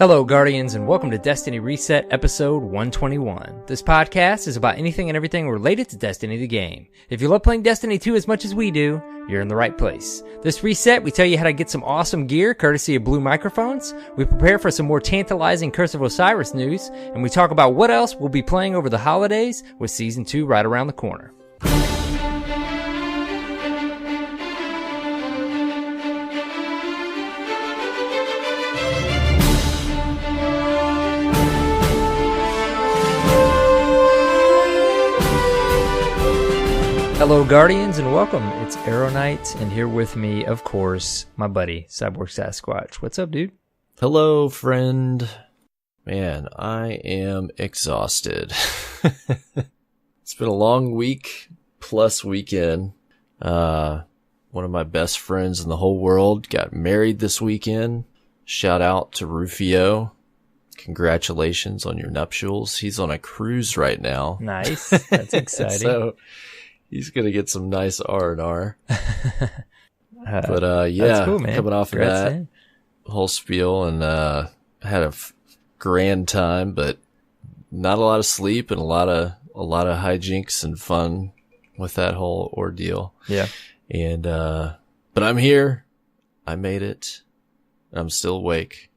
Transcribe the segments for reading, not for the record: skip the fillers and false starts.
Hello, Guardians, and welcome to Destiny Reset, episode 121. This podcast is about anything and everything related to Destiny the game. If you love playing Destiny 2 as much as we do, you're in the right place. This reset, we tell you how to get some awesome gear, courtesy of Blue Microphones. We prepare for some more tantalizing Curse of Osiris news, and we talk about what else we'll be playing over the holidays with Season 2 right around the corner. Hello, Guardians, and welcome. It's AER0KNIGHT, and here with me, of course, my buddy, CyborgSasquatch. What's up, dude? Hello, friend. Man, I am exhausted. It's been a long week plus weekend. One of my best friends in the whole world got married this weekend. Shout out to Rufio. Congratulations on your nuptials. He's on a cruise right now. Nice. That's exciting. So he's going to get some nice R&R. But yeah, that's cool, man. Coming off Congrats, of that man. whole spiel, and had a grand time, but not a lot of sleep and a lot of hijinks and fun with that whole ordeal. Yeah. And but I'm here. I made it. I'm still awake.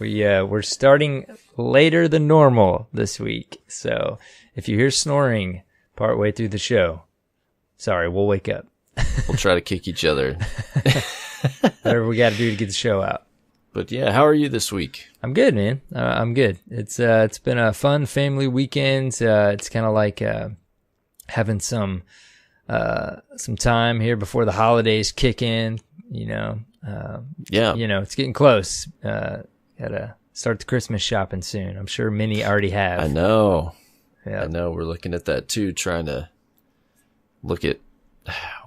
We're starting later than normal this week, so if you hear snoring partway through the show, sorry, we'll wake up. We'll try to kick each other. Whatever we got to do to get the show out. But yeah, how are you this week? I'm good, man. I'm good. It's been a fun family weekend. It's kind of like having some time here before the holidays kick in. Yeah. It's getting close. Gotta start the Christmas shopping soon. I'm sure many already have. I know. Yeah. I know. We're looking at that too, trying to look at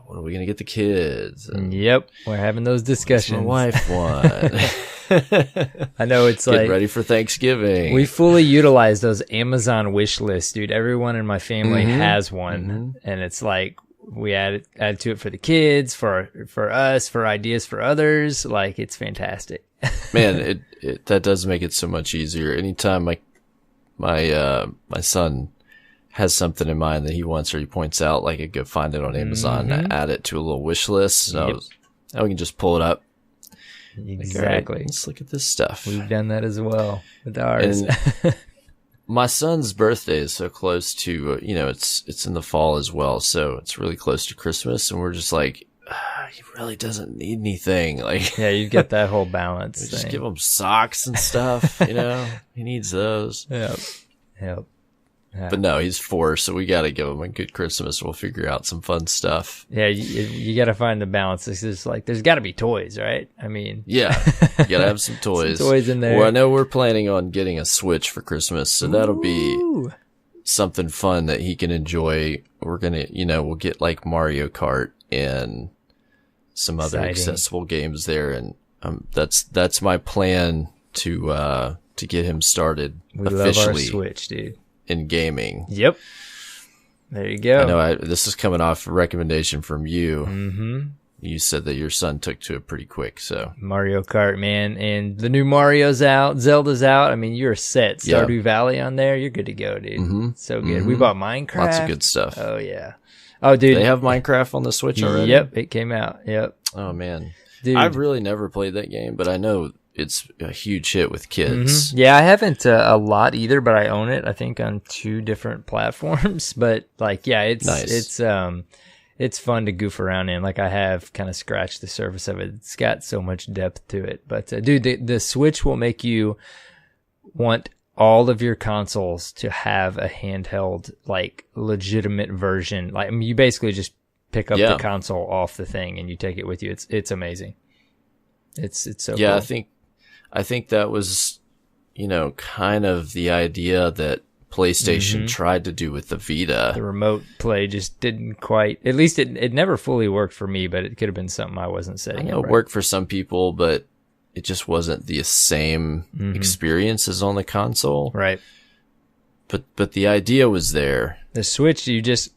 what are we going to get the kids? And yep. We're having those discussions. my wife want? I know it's Get like ready for Thanksgiving. we fully utilize those Amazon wish lists, dude. Everyone in my family has one, and it's like we add to it for the kids, for us, for ideas for others. Like, it's fantastic. Man, it that does make it so much easier. Anytime my son has something in mind that he wants, or he points out, like, I go find it on Amazon and add it to a little wish list. So now we can just pull it up. Exactly. Like, let's look at this stuff. We've done that as well with ours. And my son's birthday is so close to, it's in the fall as well. So it's really close to Christmas. And we're just like, he really doesn't need anything. Like, yeah, you get that whole balance thing. Just give him socks and stuff, he needs those. Yep. But no, he's 4, so we got to give him a good Christmas. We'll figure out some fun stuff. Yeah, you got to find the balance. It's just like, there's got to be toys, right? I mean, yeah, you got to have some toys. Some toys in there. Well, I know we're planning on getting a Switch for Christmas, so that'll be something fun that he can enjoy. We're gonna, we'll get like Mario Kart and some other accessible games there, and that's my plan to get him started officially. Love our Switch, dude. In gaming. Yep. There you go. I know this is coming off a recommendation from you. Mm-hmm. You said that your son took to it pretty quick, so. Mario Kart, man. And the new Mario's out. Zelda's out. I mean, you're set. Stardew Valley on there. You're good to go, dude. Mm-hmm. So good. We bought Minecraft. Lots of good stuff. Oh, yeah. Oh, dude. They have Minecraft on the Switch already? Yep. It came out. Yep. Oh, man. Dude. I've really never played that game, but I know it's a huge hit with kids. Yeah, I haven't a lot either, but I own it, I think, on 2 different platforms. But like, yeah, it's nice. It's fun to goof around in. Like, I have kind of scratched the surface of it. It's got so much depth to it. But dude, the Switch will make you want all of your consoles to have a handheld, like, legitimate version. Like, I mean, you basically just pick up the console off the thing and you take it with you. It's amazing. It's so cool. I think that was, kind of the idea that PlayStation tried to do with the Vita. The remote play just didn't quite, at least it never fully worked for me, but it could have been something I wasn't setting up. It worked for some people, but it just wasn't the same experience as on the console. Right. But the idea was there. The Switch, you just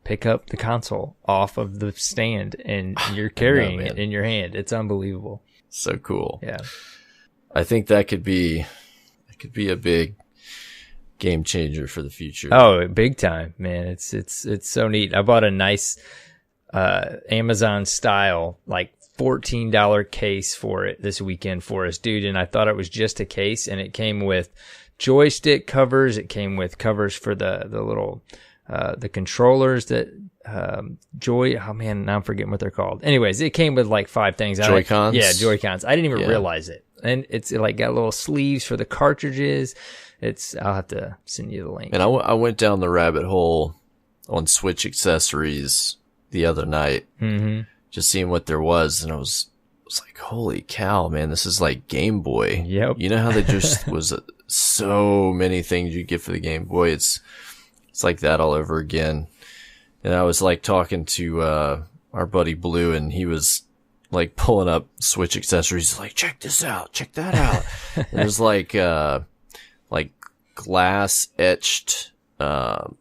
pick up the console off of the stand and you're carrying it in your hand. It's unbelievable. So cool. Yeah. I think that could be a big game changer for the future. Oh, big time, man. It's so neat. I bought a nice Amazon style like $14 case for it this weekend for us, dude, and I thought it was just a case, and it came with joystick covers, it came with covers for the little the controllers that oh man, now I'm forgetting what they're called. Anyways, it came with like 5 things. Joy-Cons? Yeah, Joy-Cons. I didn't even realize it. And it's like got little sleeves for the cartridges. I'll have to send you the link. And I went down the rabbit hole on Switch accessories the other night, just seeing what there was, and I was like, holy cow, man, this is like Game Boy. Yep. You know how there just was so many things you get for the Game Boy? It's like that all over again. And I was like talking to our buddy Blue, and he was like pulling up Switch accessories. He's like, check this out, check that out. And there's like glass etched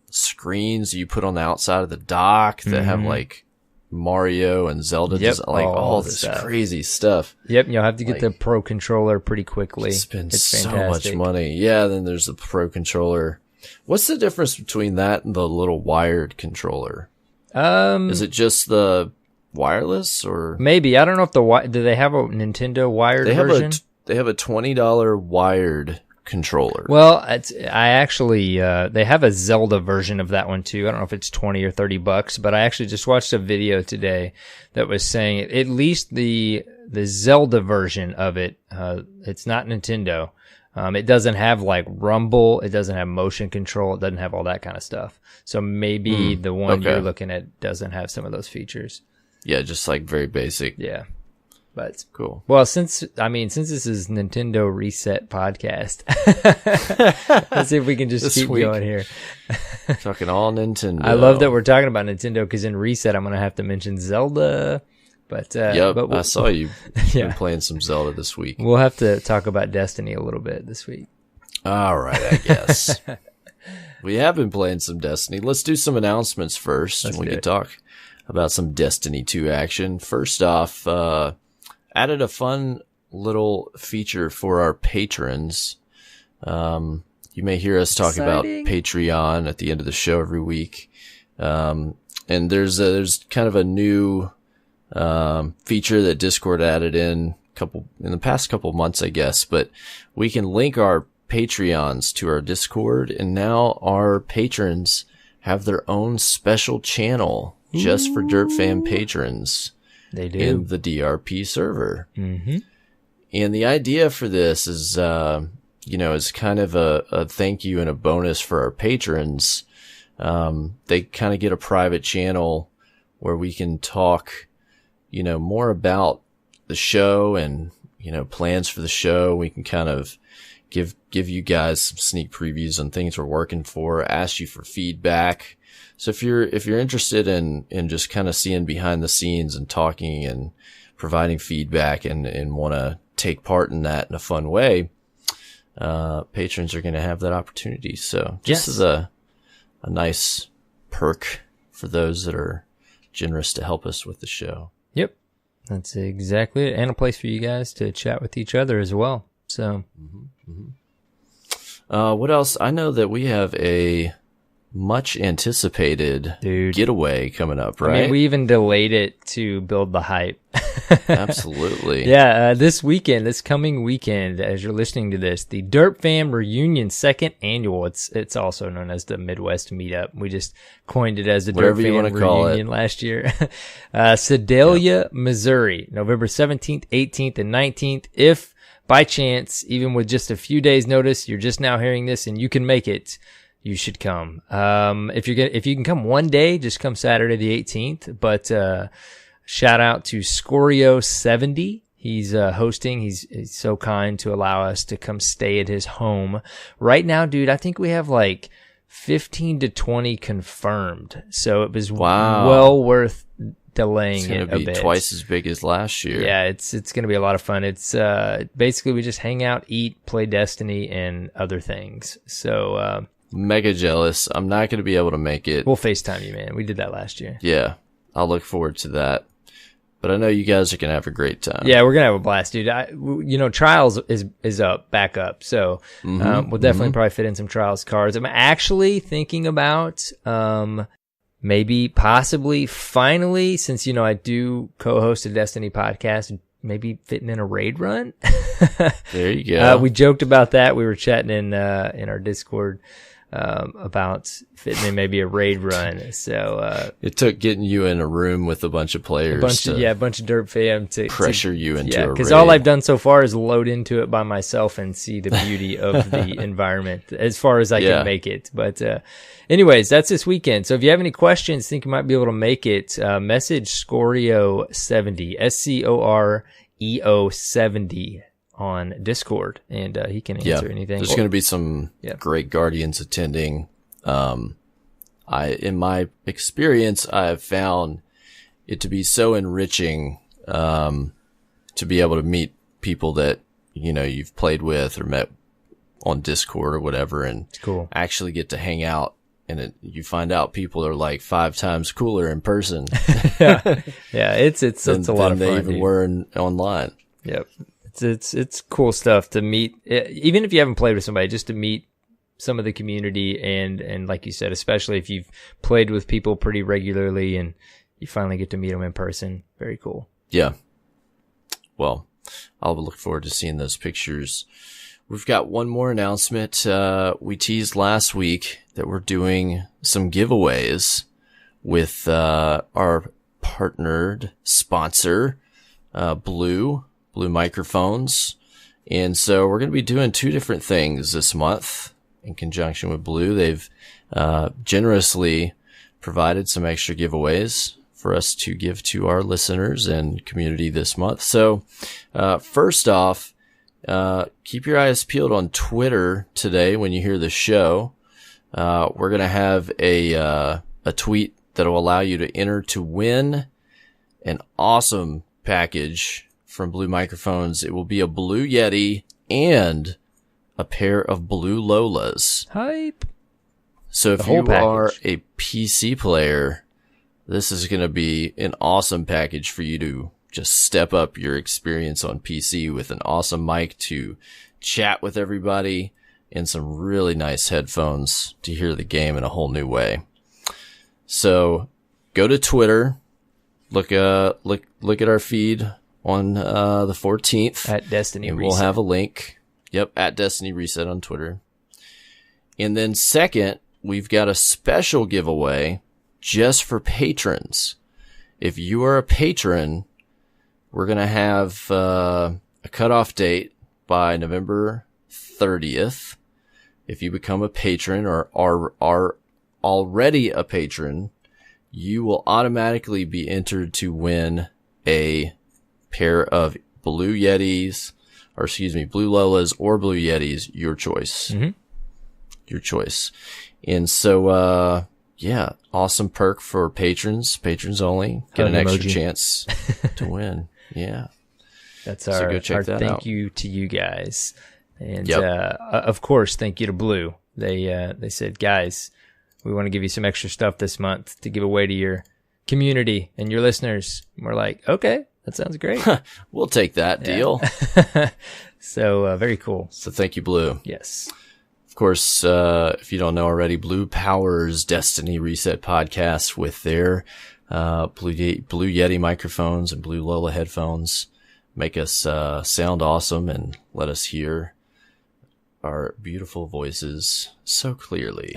screens you put on the outside of the dock that have like Mario and Zelda, like all this stuff. Crazy stuff. Yep, you'll have to get the Pro Controller pretty quickly. Spend so much money. Yeah, then there's the Pro Controller. What's the difference between that and the little wired controller? Is it just the wireless, or maybe? I don't know if do they have a Nintendo wired version? They have a $20 wired controller. Well, I actually they have a Zelda version of that one too. I don't know if it's $20 or $30, but I actually just watched a video today that was saying at least the Zelda version of it. It's not Nintendo. It doesn't have like rumble. It doesn't have motion control. It doesn't have all that kind of stuff. So maybe the one you're looking at doesn't have some of those features. Yeah, just like very basic. Yeah. But cool. Well, since this is Nintendo Reset podcast, let's see if we can just keep going here. Talking all Nintendo. I love that we're talking about Nintendo, because in Reset I'm gonna have to mention Zelda. But I saw you been playing some Zelda this week. We'll have to talk about Destiny a little bit this week. All right, I guess. We have been playing some Destiny. Let's do some announcements first, and we can talk about some Destiny 2 action. First off, added a fun little feature for our patrons. You may hear us talk about Patreon at the end of the show every week. And there's kind of a new feature that Discord added in the past couple months, I guess, but we can link our Patreons to our Discord, and now our patrons have their own special channel just for Derp Fan patrons. They do. In the DRP server. And the idea for this is, is kind of a thank you and a bonus for our patrons. They kind of get a private channel where we can talk, more about the show and, plans for the show. We can kind of give you guys some sneak previews on things we're working for, ask you for feedback. So if you're interested in just kind of seeing behind the scenes and talking and providing feedback and want to take part in that in a fun way, patrons are going to have that opportunity. So this is a nice perk for those that are generous to help us with the show. Yep, that's exactly it, and a place for you guys to chat with each other as well. So, what else? I know that we have a much anticipated getaway coming up, right? I mean, we even delayed it to build the hype. Absolutely. Yeah, this coming weekend, as you're listening to this, the Derp Fam Reunion 2nd Annual. It's also known as the Midwest Meetup. We just coined it as the Derp Fam Reunion last year. Sedalia, Missouri, November 17th, 18th, and 19th. If by chance, even with just a few days notice, you're just now hearing this and you can make it, you should come. If you can come one day, just come Saturday the 18th. But shout out to Scorio70. He's hosting. He's so kind to allow us to come stay at his home. Right now, dude, I think we have like 15 to 20 confirmed. So it was well worth delaying it a bit. It's going to be twice as big as last year. Yeah, it's going to be a lot of fun. It's basically we just hang out, eat, play Destiny, and other things. So mega jealous. I'm not going to be able to make it. We'll FaceTime you, man. We did that last year. Yeah, I'll look forward to that. But I know you guys are going to have a great time. Yeah, we're going to have a blast, dude. Trials is back up. So we'll definitely probably fit in some Trials cards. I'm actually thinking about maybe possibly finally, since, I do co-host a Destiny podcast, maybe fitting in a raid run. There you go. We joked about that. We were chatting in our Discord about fitting in maybe a raid run. So it took getting you in a room with a bunch of players, a bunch of Derp fam to pressure you into a raid. Because all I've done so far is load into it by myself and see the beauty of the environment as far as I can make it. But anyways, that's this weekend. So if you have any questions, think you might be able to make it, message Scoreo70, SCOREO70 on Discord, and he can answer anything. There's going to be some great Guardians attending. In my experience, I have found it to be so enriching to be able to meet people that you've played with or met on Discord or whatever, and cool. Actually get to hang out. And you find out people are like 5 times cooler in person. Yeah, it's a lot of fun. They even were online. Yep. It's cool stuff to meet, even if you haven't played with somebody, just to meet some of the community and like you said, especially if you've played with people pretty regularly and you finally get to meet them in person. Very cool. Yeah. Well, I'll look forward to seeing those pictures. We've got one more announcement. We teased last week that we're doing some giveaways with our partnered sponsor, Blue Microphones. And so we're going to be doing 2 different things this month in conjunction with Blue. They've generously provided some extra giveaways for us to give to our listeners and community this month. So first off, keep your eyes peeled on Twitter today when you hear the show. We're going to have a tweet that will allow you to enter to win an awesome package from Blue Microphones. It will be a Blue Yeti and a pair of Blue Lolas. Hype. So if you are a PC player, this is going to be an awesome package for you to just step up your experience on PC with an awesome mic to chat with everybody and some really nice headphones to hear the game in a whole new way. So go to Twitter, look at our feed on the 14th at Destiny and Reset. We'll have a link. Yep, at Destiny Reset on Twitter. And then second, we've got a special giveaway just for patrons. If you are a patron, we're going to have a cutoff date by November 30th. If you become a patron or are already a patron, you will automatically be entered to win a pair of Blue Yetis, Blue Lolas or Blue Yetis, your choice. Mm-hmm. Your choice. And so, awesome perk for patrons only. Get an extra chance to win. Yeah. That's our thank you to you guys. And, of course, thank you to Blue. They said, guys, we want to give you some extra stuff this month to give away to your community and your listeners. And we're like, okay, that sounds great. We'll take that deal. So, very cool. So thank you, Blue. Yes. Of course, if you don't know already, Blue powers Destiny Reset podcast with their Blue Yeti microphones and Blue Lola headphones. Make us sound awesome and let us hear our beautiful voices so clearly.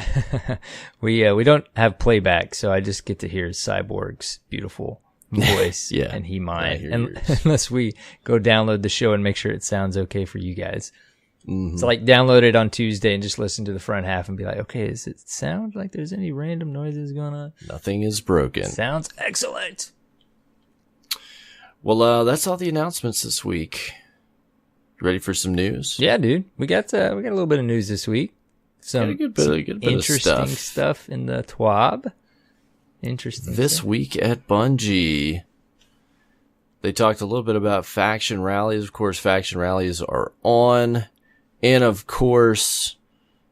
We don't have playback, so I just get to hear Cyborg's beautiful voice and he mine. And unless we go download the show and make sure it sounds okay for you guys. Mm-hmm. So like download it on Tuesday and just listen to the front half and be like, okay, does it sound like there's any random noises going on? Nothing is broken. Sounds excellent. Well, that's all the announcements this week. Ready for some news? Yeah, dude. We got a little bit of news this week. Some interesting stuff in the TWAB. Interesting. This week at Bungie, they talked a little bit about faction rallies. Of course, faction rallies are on. And of course,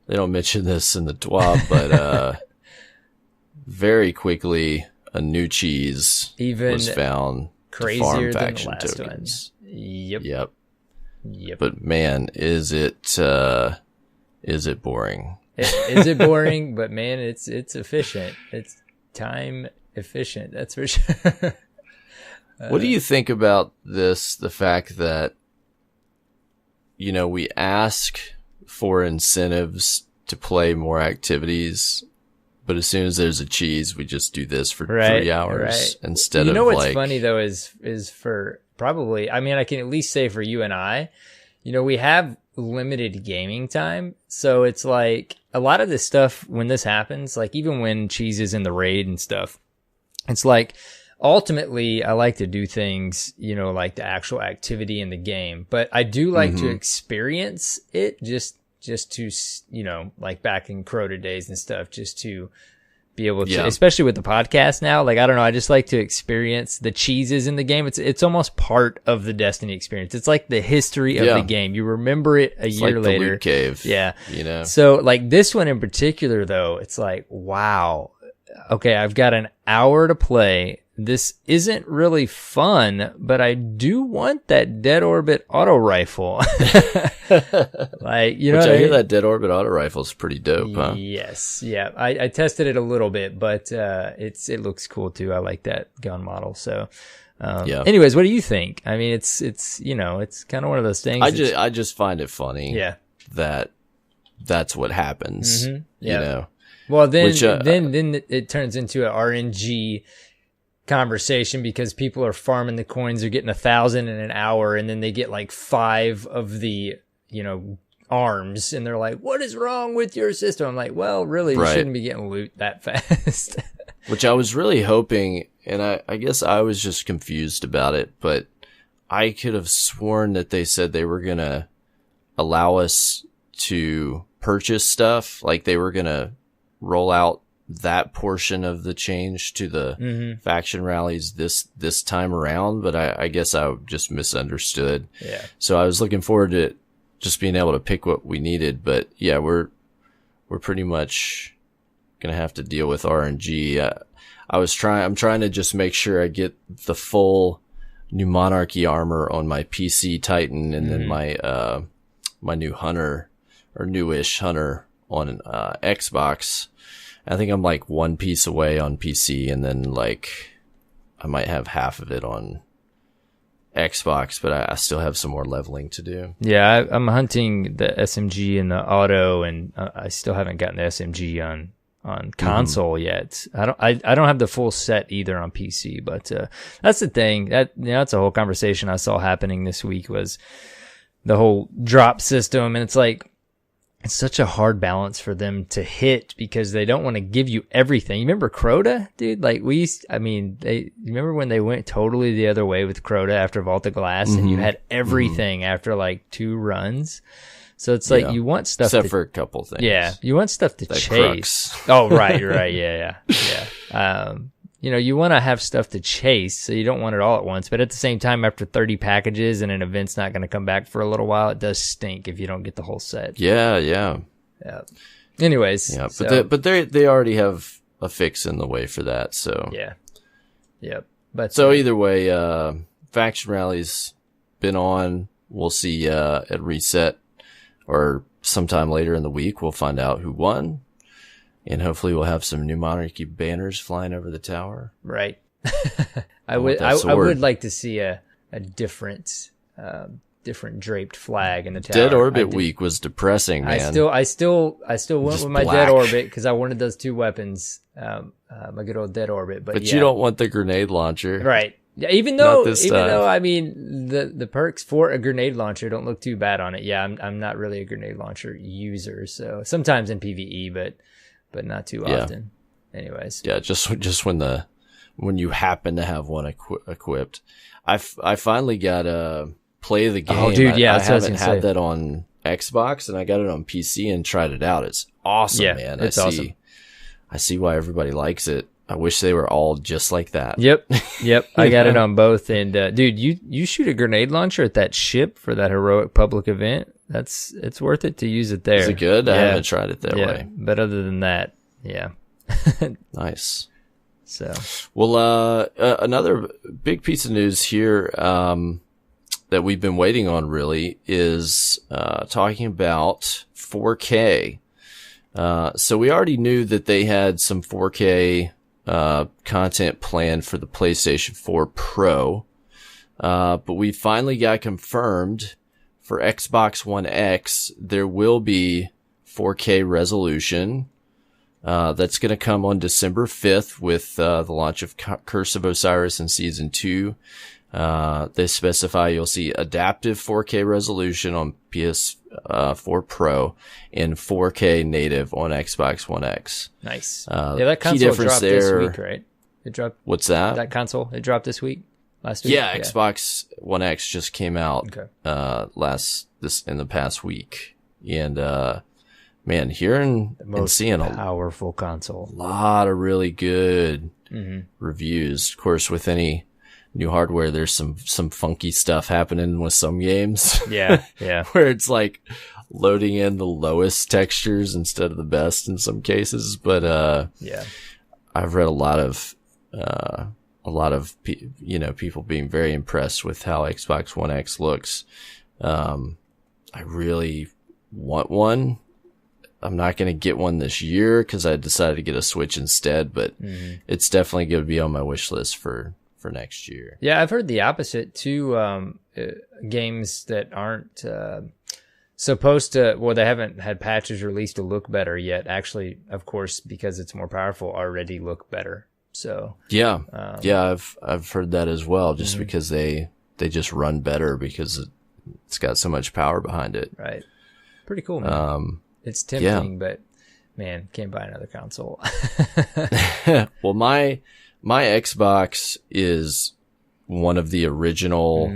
they don't mention this in the TWAB, but very quickly, a new cheese was found crazier than the faction last tokens. one. Yep. But man, is it boring? Is it boring? But man, it's efficient. It's time efficient. That's for sure. What do you think about this? The fact that, we ask for incentives to play more activities, but as soon as there's a cheese, we just do this for 3 hours instead of what's funny though is for probably, I mean, I can at least say for you and I, we have limited gaming time. So it's like a lot of this stuff, when this happens, like even when cheese is in the raid and stuff, it's like, ultimately, I like to do things, like the actual activity in the game, but I do like to experience it just to, like back in Crota days and stuff, just to be able to, especially with the podcast now, like, I don't know, I just like to experience the cheeses in the game. It's almost part of the Destiny experience. It's like the history of the game. You remember it a year later. The loot cave. Yeah. So like this one in particular though, it's like, wow, okay, I've got an hour to play. This isn't really fun, but I do want that dead orbit auto rifle. Like, Which I hear that dead orbit auto rifle is pretty dope, huh? Yes. Yeah. I tested it a little bit, but it looks cool too. I like that gun model. So anyways, what do you think? I mean, it's it's kind of one of those things. I just find it funny. Yeah. That's what happens. Well, then it turns into an RNG conversation because people are farming the coins. They're getting 1,000 in an hour, and then they get like 5 of the arms, and they're like, "What is wrong with your system?" I'm like, "Well, really, you shouldn't be getting loot that fast." Which I was really hoping, and I guess I was just confused about it, but I could have sworn that they said they were gonna allow us to purchase stuff, like they were gonna roll out that portion of the change to the faction rallies this time around, but I guess I just misunderstood. Yeah. So I was looking forward to just being able to pick what we needed, but yeah, we're pretty much gonna have to deal with RNG. I'm trying to just make sure I get the full new Monarchy armor on my PC Titan, and then my new Hunter, or newish Hunter on Xbox. I think I'm like one piece away on PC, and then like I might have half of it on Xbox, but I still have some more leveling to do. Yeah, I'm hunting the SMG and the auto, and I still haven't gotten the SMG on console yet. I don't have the full set either on PC, but that's the thing. That's a whole conversation I saw happening this week, was the whole drop system, and it's like, it's such a hard balance for them to hit because they don't want to give you everything. You remember Crota, dude? Like you remember when they went totally the other way with Crota after Vault of Glass, and you had everything after like 2 runs. So it's like you want stuff except for a couple things. Yeah, you want stuff to chase. Crux. Oh, right, yeah. You want to have stuff to chase, so you don't want it all at once. But at the same time, after 30 packages and an event's not going to come back for a little while, it does stink if you don't get the whole set. Yeah. Anyways. Yeah, but they already have a fix in the way for that, so. Yeah. Yep. But so either way, faction rally's been on. We'll see at reset, or sometime later in the week, we'll find out who won. And hopefully we'll have some new Monarchy banners flying over the tower. Right. I would like to see a different draped flag in the tower. Dead Orbit week was depressing, man. I still went with my Dead Orbit because I wanted those 2 weapons. My good old Dead Orbit, but you don't want the grenade launcher, right? Yeah, even though I mean the perks for a grenade launcher don't look too bad on it. Yeah, I'm not really a grenade launcher user, so sometimes in PvE, but not too often. Anyways. Yeah, just when you happen to have one equipped. I finally got Play the Game. Oh, dude, yeah. I haven't had that on Xbox, and I got it on PC and tried it out. It's awesome, man. It's awesome. I see why everybody likes it. I wish they were all just like that. Yep. I got it on both. And dude, you shoot a grenade launcher at that ship for that heroic public event. It's worth it to use it there. Is it good? I haven't tried it that way. But other than that, yeah. Nice. So, well, another big piece of news here that we've been waiting on really is talking about 4K. So we already knew that they had some 4K content planned for the PlayStation 4 Pro, but we finally got confirmed for Xbox One X there will be 4K resolution. That's going to come on December 5th with the launch of Curse of Osiris in Season 2. They specify you'll see adaptive 4K resolution on PS4 Pro and 4K native on Xbox One X. Nice. Yeah, that console dropped this week, right? It dropped. What's that? That console, it dropped this week? Last week? Yeah, Xbox One X just came out in the past week. And man, hearing and seeing a powerful console. Lot of really good reviews. Of course, with any new hardware, there's some funky stuff happening with some games. Yeah. Where it's like loading in the lowest textures instead of the best in some cases. But I've read a lot of people being very impressed with how Xbox One X looks. I really want one. I'm not going to get one this year because I decided to get a Switch instead, but it's definitely going to be on my wish list for next year. Yeah, I've heard the opposite too. Games that aren't supposed to, well, they haven't had patches released to look better yet. Actually, of course, because it's more powerful, already look better. So I've heard that as well. Just because they just run better because it's got so much power behind it. Right. Pretty cool, man. It's tempting, but man, can't buy another console. Well, my Xbox is one of the original,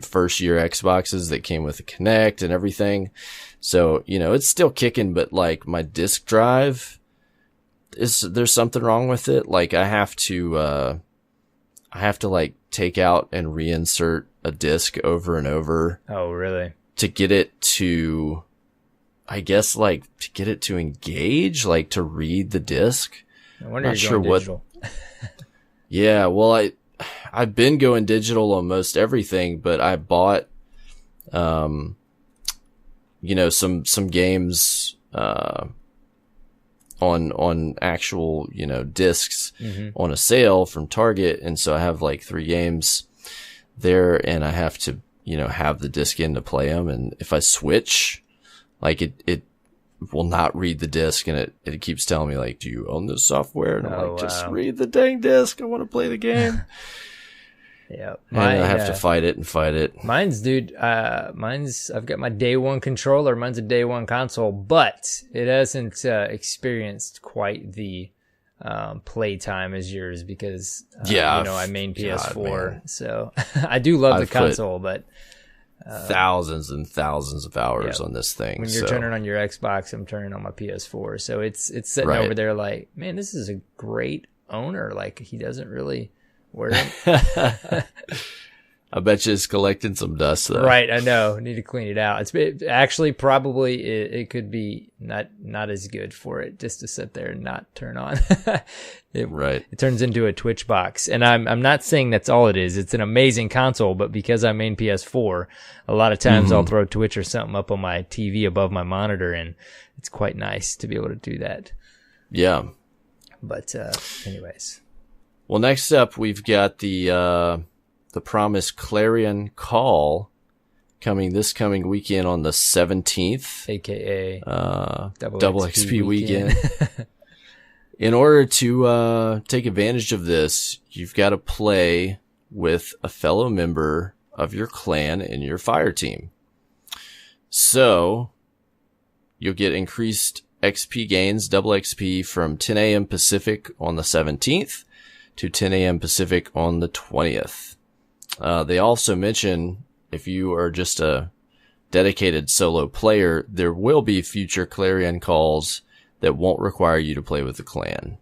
first year Xboxes that came with the Kinect and everything. So, it's still kicking, but like my disk drive there's something wrong with it. Like I have to like take out and reinsert a disk over and over. Oh, really? To get it to, I guess, like to get it to engage, like to read the disk. I wonder not you're going digital. Yeah, well, I've been going digital on most everything, but I bought, some games, on actual, discs on a sale from Target. And so I have like 3 games there and I have to, have the disc in to play them. And if I switch, like it will not read the disc and it keeps telling me like, do you own this software? And I'm like, just read the dang disc. I want to play the game. Yeah. And I have to fight it. I've got my day one controller. Mine's a day one console, but it hasn't experienced quite the play time as yours because, I main PS4. God, so I do love the console, but thousands and thousands of hours on this thing. When you're turning on your Xbox, I'm turning on my PS4. So it's sitting over there like, man, this is a great owner. Like he doesn't really wear it. I bet you it's collecting some dust though. Right, I know. Need to clean it out. It's actually probably it could be not as good for it just to sit there and not turn on. It turns into a Twitch box, and I'm not saying that's all it is. It's an amazing console, but because I main PS4, a lot of times I'll throw Twitch or something up on my TV above my monitor, and it's quite nice to be able to do that. Yeah. But anyways. Well, next up we've got the promised Clarion Call coming weekend on the 17th, aka double XP weekend. In order to take advantage of this, you've got to play with a fellow member of your clan in your fire team. So you'll get increased XP gains, double XP from 10 a.m. Pacific on the 17th to 10 a.m. Pacific on the 20th. They also mention if you are just a dedicated solo player, there will be future Clarion calls that won't require you to play with the clan.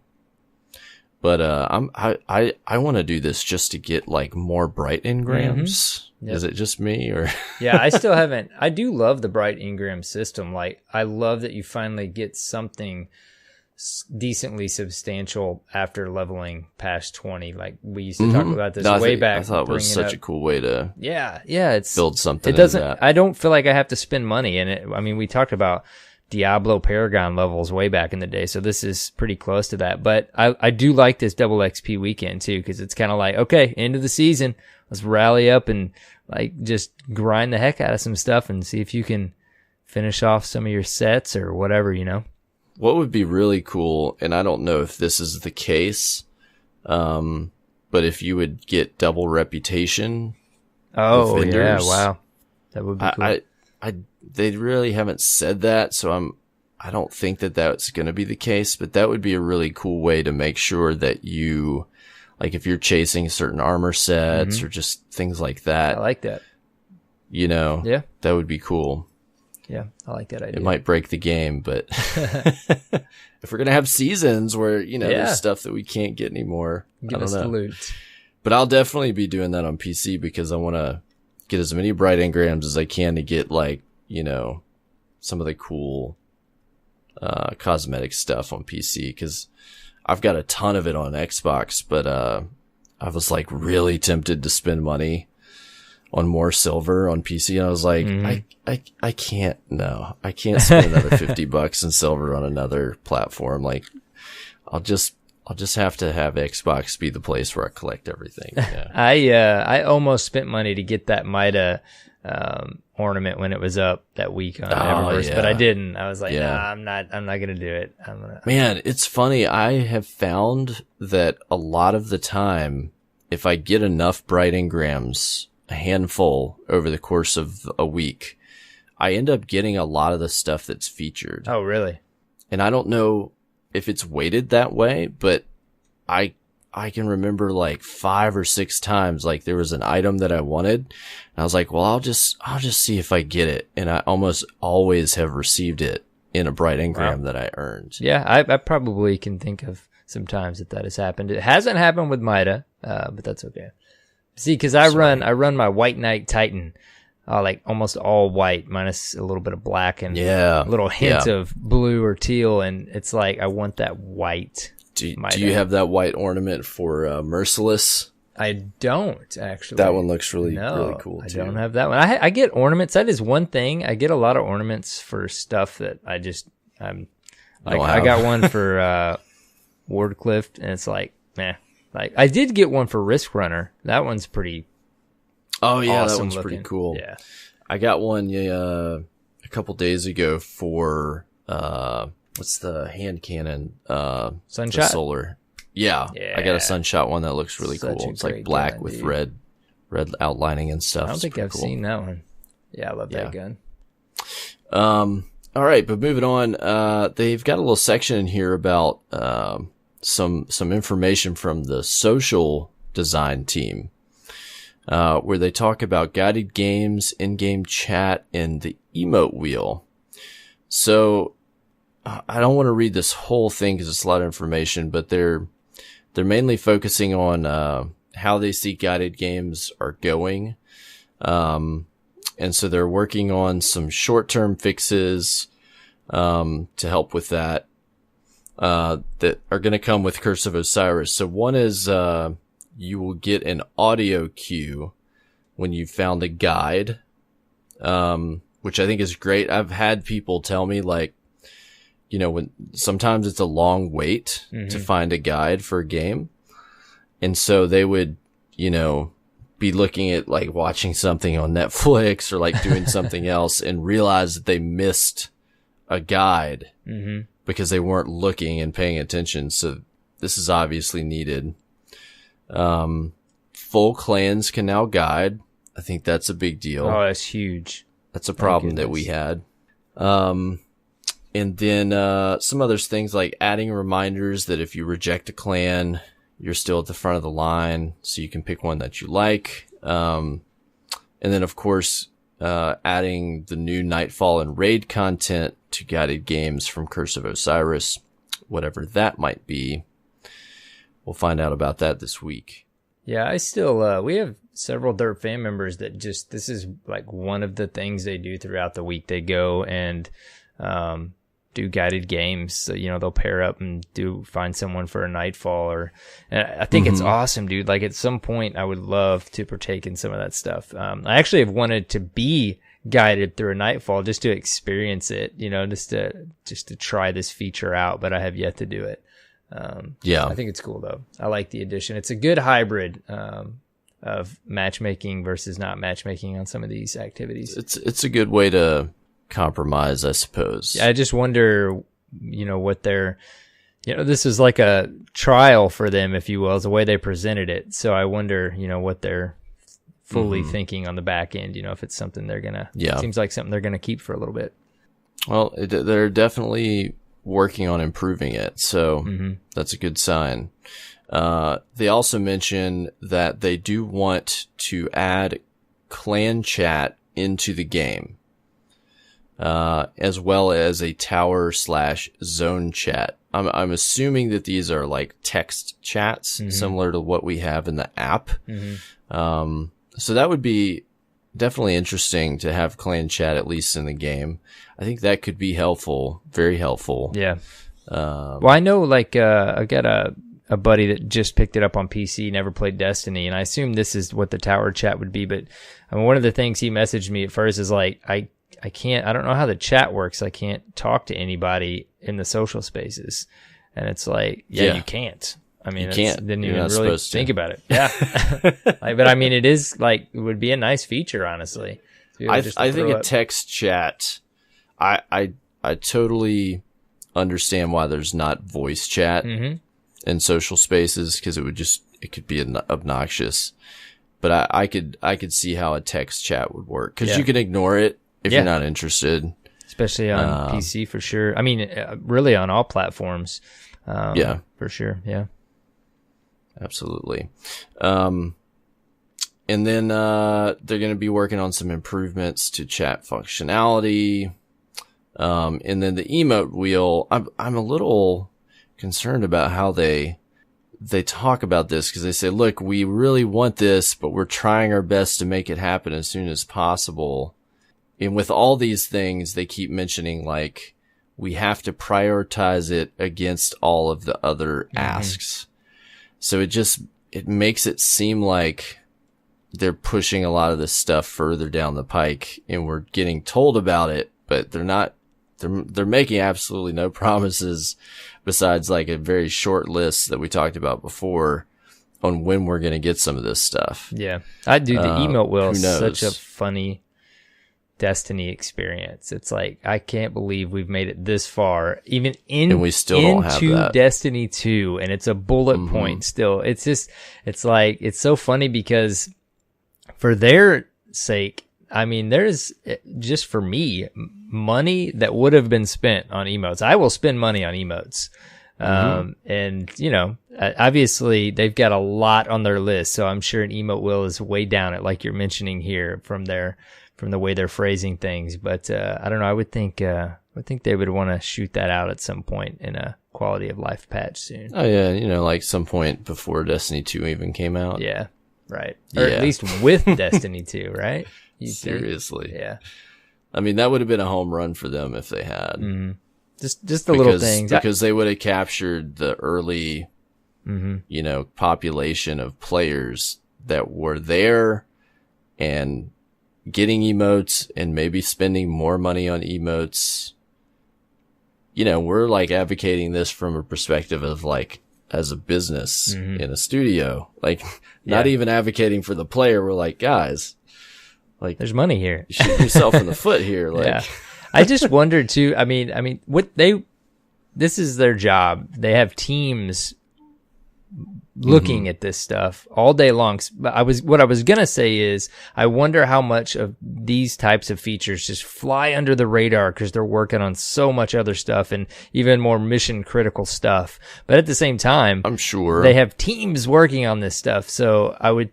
But I want to do this just to get like more bright engrams. Yep. Is it just me or? Yeah, I still haven't. I do love the bright engram system. Like I love that you finally get something decently substantial after leveling past 20. Like we used to talk about this way back. I thought it was such a cool way to it's build something. It doesn't. I don't feel like I have to spend money in it. I mean, we talked about Diablo Paragon levels way back in the day, so this is pretty close to that. But I do like this double XP weekend too, because it's kind of like, okay, end of the season, let's rally up and like just grind the heck out of some stuff and see if you can finish off some of your sets or whatever, you know. What would be really cool, and I don't know if this is the case, but if you would get double reputation. Oh, with vendors, yeah, wow. That would be cool. They really haven't said that, so I don't think that that's going to be the case, but that would be a really cool way to make sure that you, like if you're chasing certain armor sets or just things like that. I like that. You know, that would be cool. Yeah, I like that idea. It might break the game, but if we're going to have seasons where, you know, there's stuff that we can't get anymore, give us the loot. But I'll definitely be doing that on PC because I want to get as many bright engrams as I can to get, like, you know, some of the cool cosmetic stuff on PC, because I've got a ton of it on Xbox, but I was like really tempted to spend money on more silver on PC, and I was like, I can't spend another $50 in silver on another platform. Like, I'll just have to have Xbox be the place where I collect everything. Yeah. I almost spent money to get that Mida ornament when it was up that week on Eververse, but I didn't. I was like, nah, I'm not gonna do it. Man, it's funny. I have found that a lot of the time, if I get enough bright engrams, a handful over the course of a week, I end up getting a lot of the stuff that's featured. Oh, really? And I don't know if it's weighted that way, but I can remember like 5 or 6 times, like there was an item that I wanted, and I was like, well, I'll just see if I get it. And I almost always have received it in a bright engram that I earned. Yeah, I probably can think of some times that has happened. It hasn't happened with Mida, but that's okay. See, because I run my White Knight Titan, like almost all white, minus a little bit of black and a little hint of blue or teal, and it's like I want that white. Do you have that white ornament for Merciless? I don't, actually. That one looks really cool, too. I don't have that one. I get ornaments. That is one thing. I get a lot of ornaments for stuff that I got one for Wardcliff, and it's like, meh. Like, I did get one for Risk Runner. That one's pretty awesome that one's looking. pretty cool. Yeah. I got one a couple days ago for what's the hand cannon? Sunshot? Solar. Yeah. I got a Sunshot one that looks really cool. It's like black gun, with red outlining and stuff. I don't think I've seen that one. Yeah, I love that gun. All right, but moving on, they've got a little section in here about some information from the social design team, where they talk about guided games, in-game chat, and the emote wheel. So I don't want to read this whole thing because it's a lot of information, but they're mainly focusing on how they see guided games are going. And so they're working on some short-term fixes to help with that. That are going to come with Curse of Osiris. So one is, you will get an audio cue when you found a guide, which I think is great. I've had people tell me, like, you know, when sometimes it's a long wait to find a guide for a game. And so they would, you know, be looking at like watching something on Netflix or like doing something else and realize that they missed a guide. Because they weren't looking and paying attention. So this is obviously needed. Full clans can now guide. I think that's a big deal. Oh, that's huge. That's a problem that we had. And then some other things like adding reminders that if you reject a clan, you're still at the front of the line, so you can pick one that you like. And then, of course, adding the new Nightfall and Raid content to guided games from Curse of Osiris, whatever that might be. We'll find out about that this week. Yeah, I still, we have several Dirt fan members that just, this is like one of the things they do throughout the week. They go and do do guided games. So, they'll pair up and find someone for a nightfall, and I think it's awesome, dude. Like at some point I would love to partake in some of that stuff. I actually have wanted to be guided through a nightfall just to experience it, just to try this feature out, but I have yet to do it. I think it's cool though. I like the addition. It's a good hybrid of matchmaking versus not matchmaking on some of these activities. It's a good way to compromise, I suppose. I just wonder, what they're, this is like a trial for them, if you will, is the way they presented it. So I wonder, what they're fully thinking on the back end, if it's something they're gonna, it seems like something they're gonna keep for a little bit. Well, they're definitely working on improving it, so that's a good sign. They also mention that they do want to add clan chat into the game, as well as a tower/zone chat. I'm assuming that these are like text chats, similar to what we have in the app. So that would be definitely interesting to have clan chat, at least in the game. I think that could be helpful, very helpful. Yeah. Well, I know, like, I got a buddy that just picked it up on PC, never played Destiny, and I assume this is what the tower chat would be. But one of the things he messaged me at first is like, I don't know how the chat works. I can't talk to anybody in the social spaces. And it's like, you can't. I mean, you can't. Didn't even really think about it. Yeah. But I mean, it would be a nice feature, honestly. I think a text chat, I totally understand why there's not voice chat in social spaces, because it could be obnoxious. But I could see how a text chat would work, because you can ignore it if you're not interested. Especially on PC, for sure. I mean, really on all platforms. For sure. Yeah. Absolutely. And then they're going to be working on some improvements to chat functionality. And then the emote wheel, I'm a little concerned about how they talk about this, because they say, look, we really want this, but we're trying our best to make it happen as soon as possible. And with all these things, they keep mentioning, like, we have to prioritize it against all of the other asks. So it makes it seem like they're pushing a lot of this stuff further down the pike, and we're getting told about it, but they're not, they're making absolutely no promises besides like a very short list that we talked about before on when we're going to get some of this stuff. Yeah. I do. The emote wheel is such a funny Destiny experience. It's like, I can't believe we've made it this far, even and we still don't have that. Destiny 2, and it's a bullet point still. It's just, it's like, it's so funny because for their sake, I mean, there's, just for me, money that would have been spent on emotes. I will spend money on emotes. And obviously they've got a lot on their list, so I'm sure an emote wheel is way down it, like you're mentioning here, from the way they're phrasing things. But I don't know. I would think they would want to shoot that out at some point in a quality of life patch soon. Oh yeah, like some point before Destiny 2 even came out. Yeah, right. Or at least with Destiny 2, right? Seriously. Yeah. I mean, that would have been a home run for them if they had. Just the little things. Because they would have captured the early, population of players that were there and getting emotes and maybe spending more money on emotes. We're like advocating this from a perspective of like, as a business in a studio, like not even advocating for the player. We're like, guys, like, there's money here. You shoot yourself in the foot here. Like, yeah. I just wonder too. I mean, this is their job. They have teams looking at this stuff all day long. What I was going to say is, I wonder how much of these types of features just fly under the radar because they're working on so much other stuff and even more mission critical stuff. But at the same time, I'm sure they have teams working on this stuff. So I would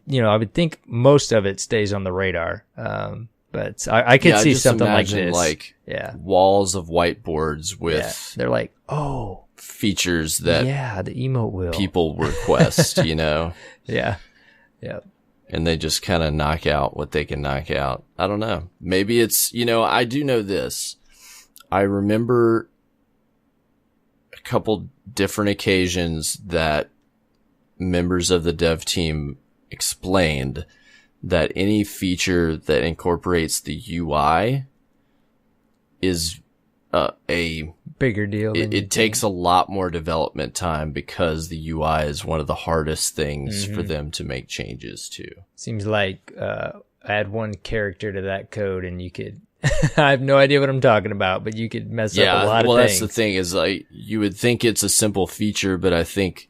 think most of it stays on the radar. But I could see something like this. Like walls of whiteboards with, they're like, features that the emote wheel people request, Yeah. Yeah. And they just kind of knock out what they can knock out. I don't know. Maybe it's, I do know this. I remember a couple different occasions that members of the dev team explained that any feature that incorporates the UI is a bigger deal. It takes a lot more development time because the UI is one of the hardest things for them to make changes to. Seems like add one character to that code and you could I have no idea what I'm talking about, but you could mess up a lot of things. Well, that's the thing is like you would think it's a simple feature, but I think,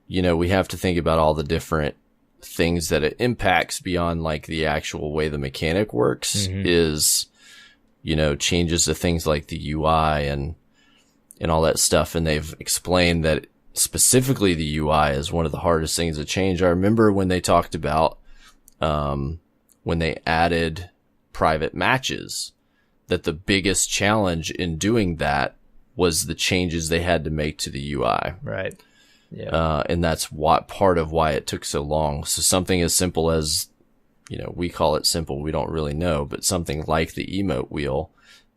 you know, we have to think about all the different things that it impacts beyond like the actual way the mechanic works is, you know, changes to things like the UI and all that stuff. And they've explained that specifically the UI is one of the hardest things to change. I remember when they talked about, when they added private matches, that the biggest challenge in doing that was the changes they had to make to the UI. Right. Yeah. And that's what part of why it took so long. So something as simple as, you know, we call it simple. We don't really know, but something like the emote wheel,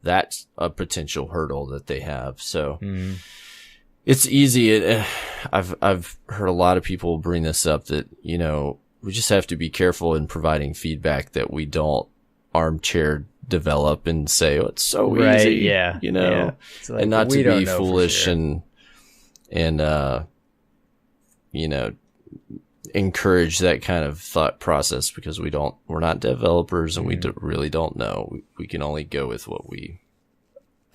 that's a potential hurdle that they have. So it's easy. I've heard a lot of people bring this up that, you know, we just have to be careful in providing feedback that we don't armchair develop and say, oh, it's so easy. Yeah. You know, like, and not to be foolish and, you know, encourage that kind of thought process because we're not developers and we really don't know. We can only go with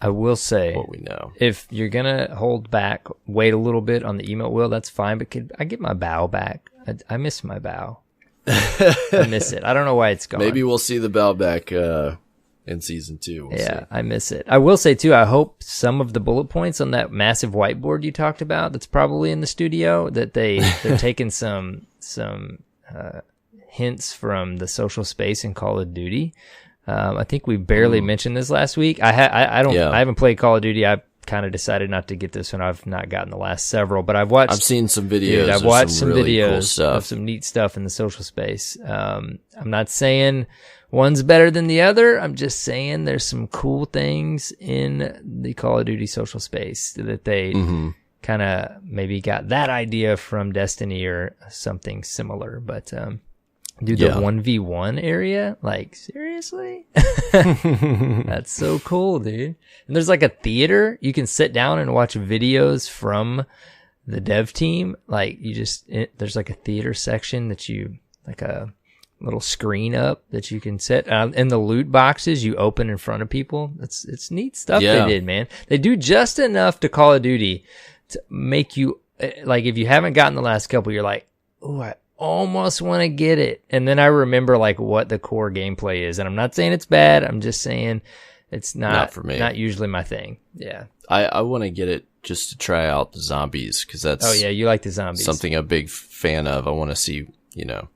I will say, what we know. If you're going to hold back, wait a little bit on the emote wheel, that's fine. But could I get my bow back? I miss my bow. I miss it. I don't know why it's gone. Maybe we'll see the bow back in season 2. We'll see. I miss it. I will say too, I hope some of the bullet points on that massive whiteboard you talked about that's probably in the studio, that they're taking some hints from the social space in Call of Duty. I think we barely mentioned this last week. I haven't played Call of Duty. I've kind of decided not to get this one. I've not gotten the last several, but I've seen some videos. Dude, I've watched some really videos cool of some neat stuff in the social space. I'm not saying one's better than the other. I'm just saying there's some cool things in the Call of Duty social space that they kind of maybe got that idea from Destiny or something similar. But dude, the 1v1 area, like, seriously? That's so cool, dude. And there's like a theater. You can sit down and watch videos from the dev team. Like, there's like a theater section that like a little screen up that you can set. And the loot boxes you open in front of people. It's neat stuff they did, man. They do just enough to Call of Duty to make you, like, if you haven't gotten the last couple, you're like, oh, I almost want to get it. And then I remember like what the core gameplay is. And I'm not saying it's bad. I'm just saying it's not for me. Not usually my thing. Yeah. I want to get it just to try out the zombies because that's... Oh, yeah. You like the zombies. Something I'm a big fan of. I want to see, you know,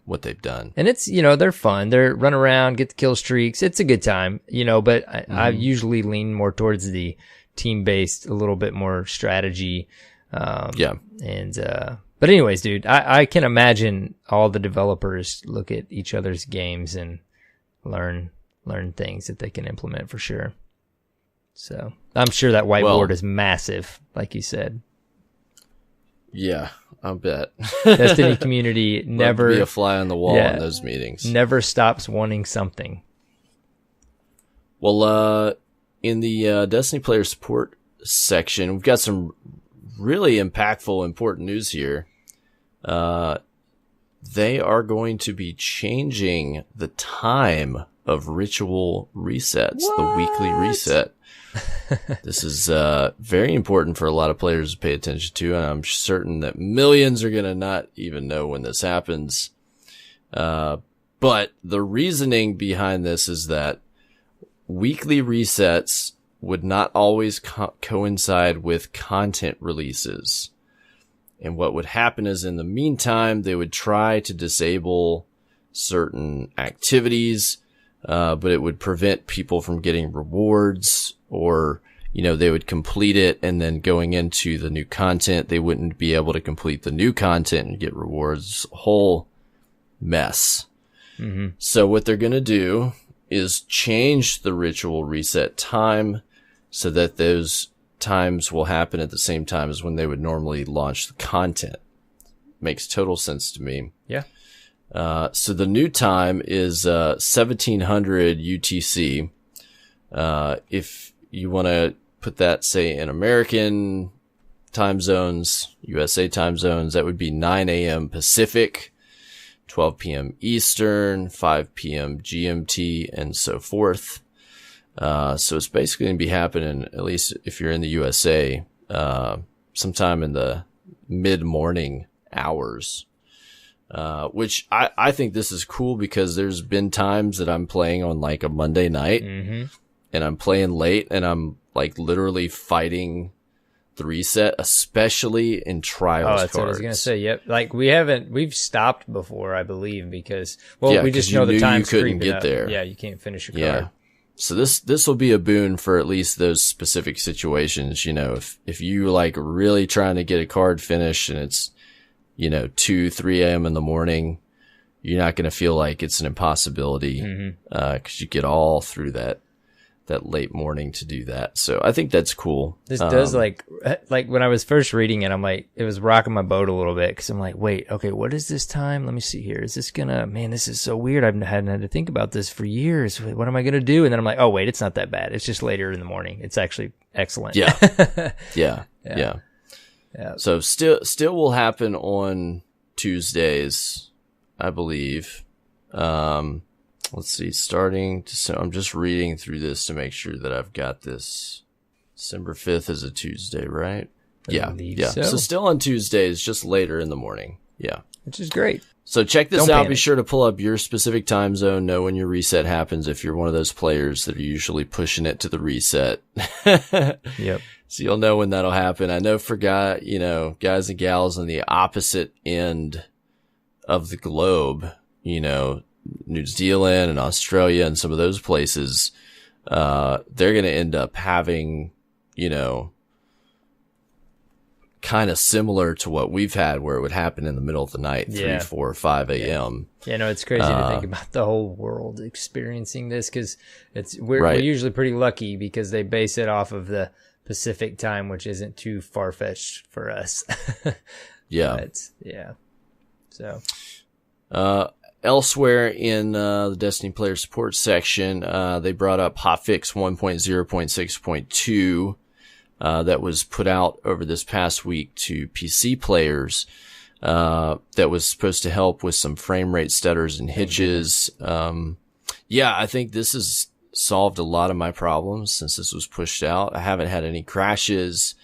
what they've done. And it's, you know, they're fun. They're run around, get the kill streaks. It's a good time, you know, but I usually lean more towards the team-based, a little bit more strategy. But anyways, dude, I can imagine all the developers look at each other's games and learn things that they can implement for sure. So I'm sure that whiteboard is massive, like you said. Yeah, I bet. Destiny community never be a fly on the wall in those meetings. Never stops wanting something. Well, in the Destiny player support section, we've got some really impactful, important news here. They are going to be changing the time of ritual resets, the weekly reset. This is very important for a lot of players to pay attention to, and I'm certain that millions are going to not even know when this happens. But the reasoning behind this is that weekly resets would not always coincide with content releases. And what would happen is in the meantime, they would try to disable certain activities, but it would prevent people from getting rewards, or, you know, they would complete it and then going into the new content, they wouldn't be able to complete the new content and get rewards. Whole mess. So what they're going to do is change the ritual reset time so that those times will happen at the same time as when they would normally launch the content. Makes total sense to me. Yeah. So the new time is 1700 UTC. If you want to put that, say, in American time zones, USA time zones, that would be 9 a.m. Pacific, 12 p.m. Eastern, 5 p.m. GMT, and so forth. So it's basically going to be happening, at least if you're in the USA, sometime in the mid-morning hours. Which I think this is cool because there's been times that I'm playing on like a Monday night and I'm playing late and I'm like literally fighting the reset, especially in trials cards. That's what I was going to say. Yep. Like we've stopped before, I believe, because, we just know the time's you couldn't get there. Yeah. You can't finish a card. So this will be a boon for at least those specific situations. You know, if you like really trying to get a card finished and it's, 2, 3 a.m. in the morning, you're not going to feel like it's an impossibility, cause you get all through that late morning to do that. So I think that's cool. This does like when I was first reading it, I'm like, it was rocking my boat a little bit. Cause I'm like, wait, okay, what is this time? Let me see here. Is this man, this is so weird. I hadn't had to think about this for years. What am I going to do? And then I'm like, oh wait, it's not that bad. It's just later in the morning. It's actually excellent. Yeah. So still will happen on Tuesdays, I believe. Let's see, so I'm just reading through this to make sure that I've got this. December 5th is a Tuesday, right? Yeah. So still on Tuesdays, just later in the morning. Yeah. Which is great. So check this out. Be sure to pull up your specific time zone, know when your reset happens if you're one of those players that are usually pushing it to the reset. Yep. So you'll know when that'll happen. I know for guys and gals on the opposite end of the globe, New Zealand and Australia and some of those places, they're going to end up having, kind of similar to what we've had where it would happen in the middle of the night, 3, 4, 5 a.m. Yeah, no, it's crazy to think about the whole world experiencing this because we're usually pretty lucky because they base it off of the Pacific time, which isn't too far-fetched for us. Yeah. So. Elsewhere in the Destiny player support section, they brought up hotfix 1.0.6.2 that was put out over this past week to PC players that was supposed to help with some frame rate stutters and hitches. I think this has solved a lot of my problems since this was pushed out. I haven't had any crashes,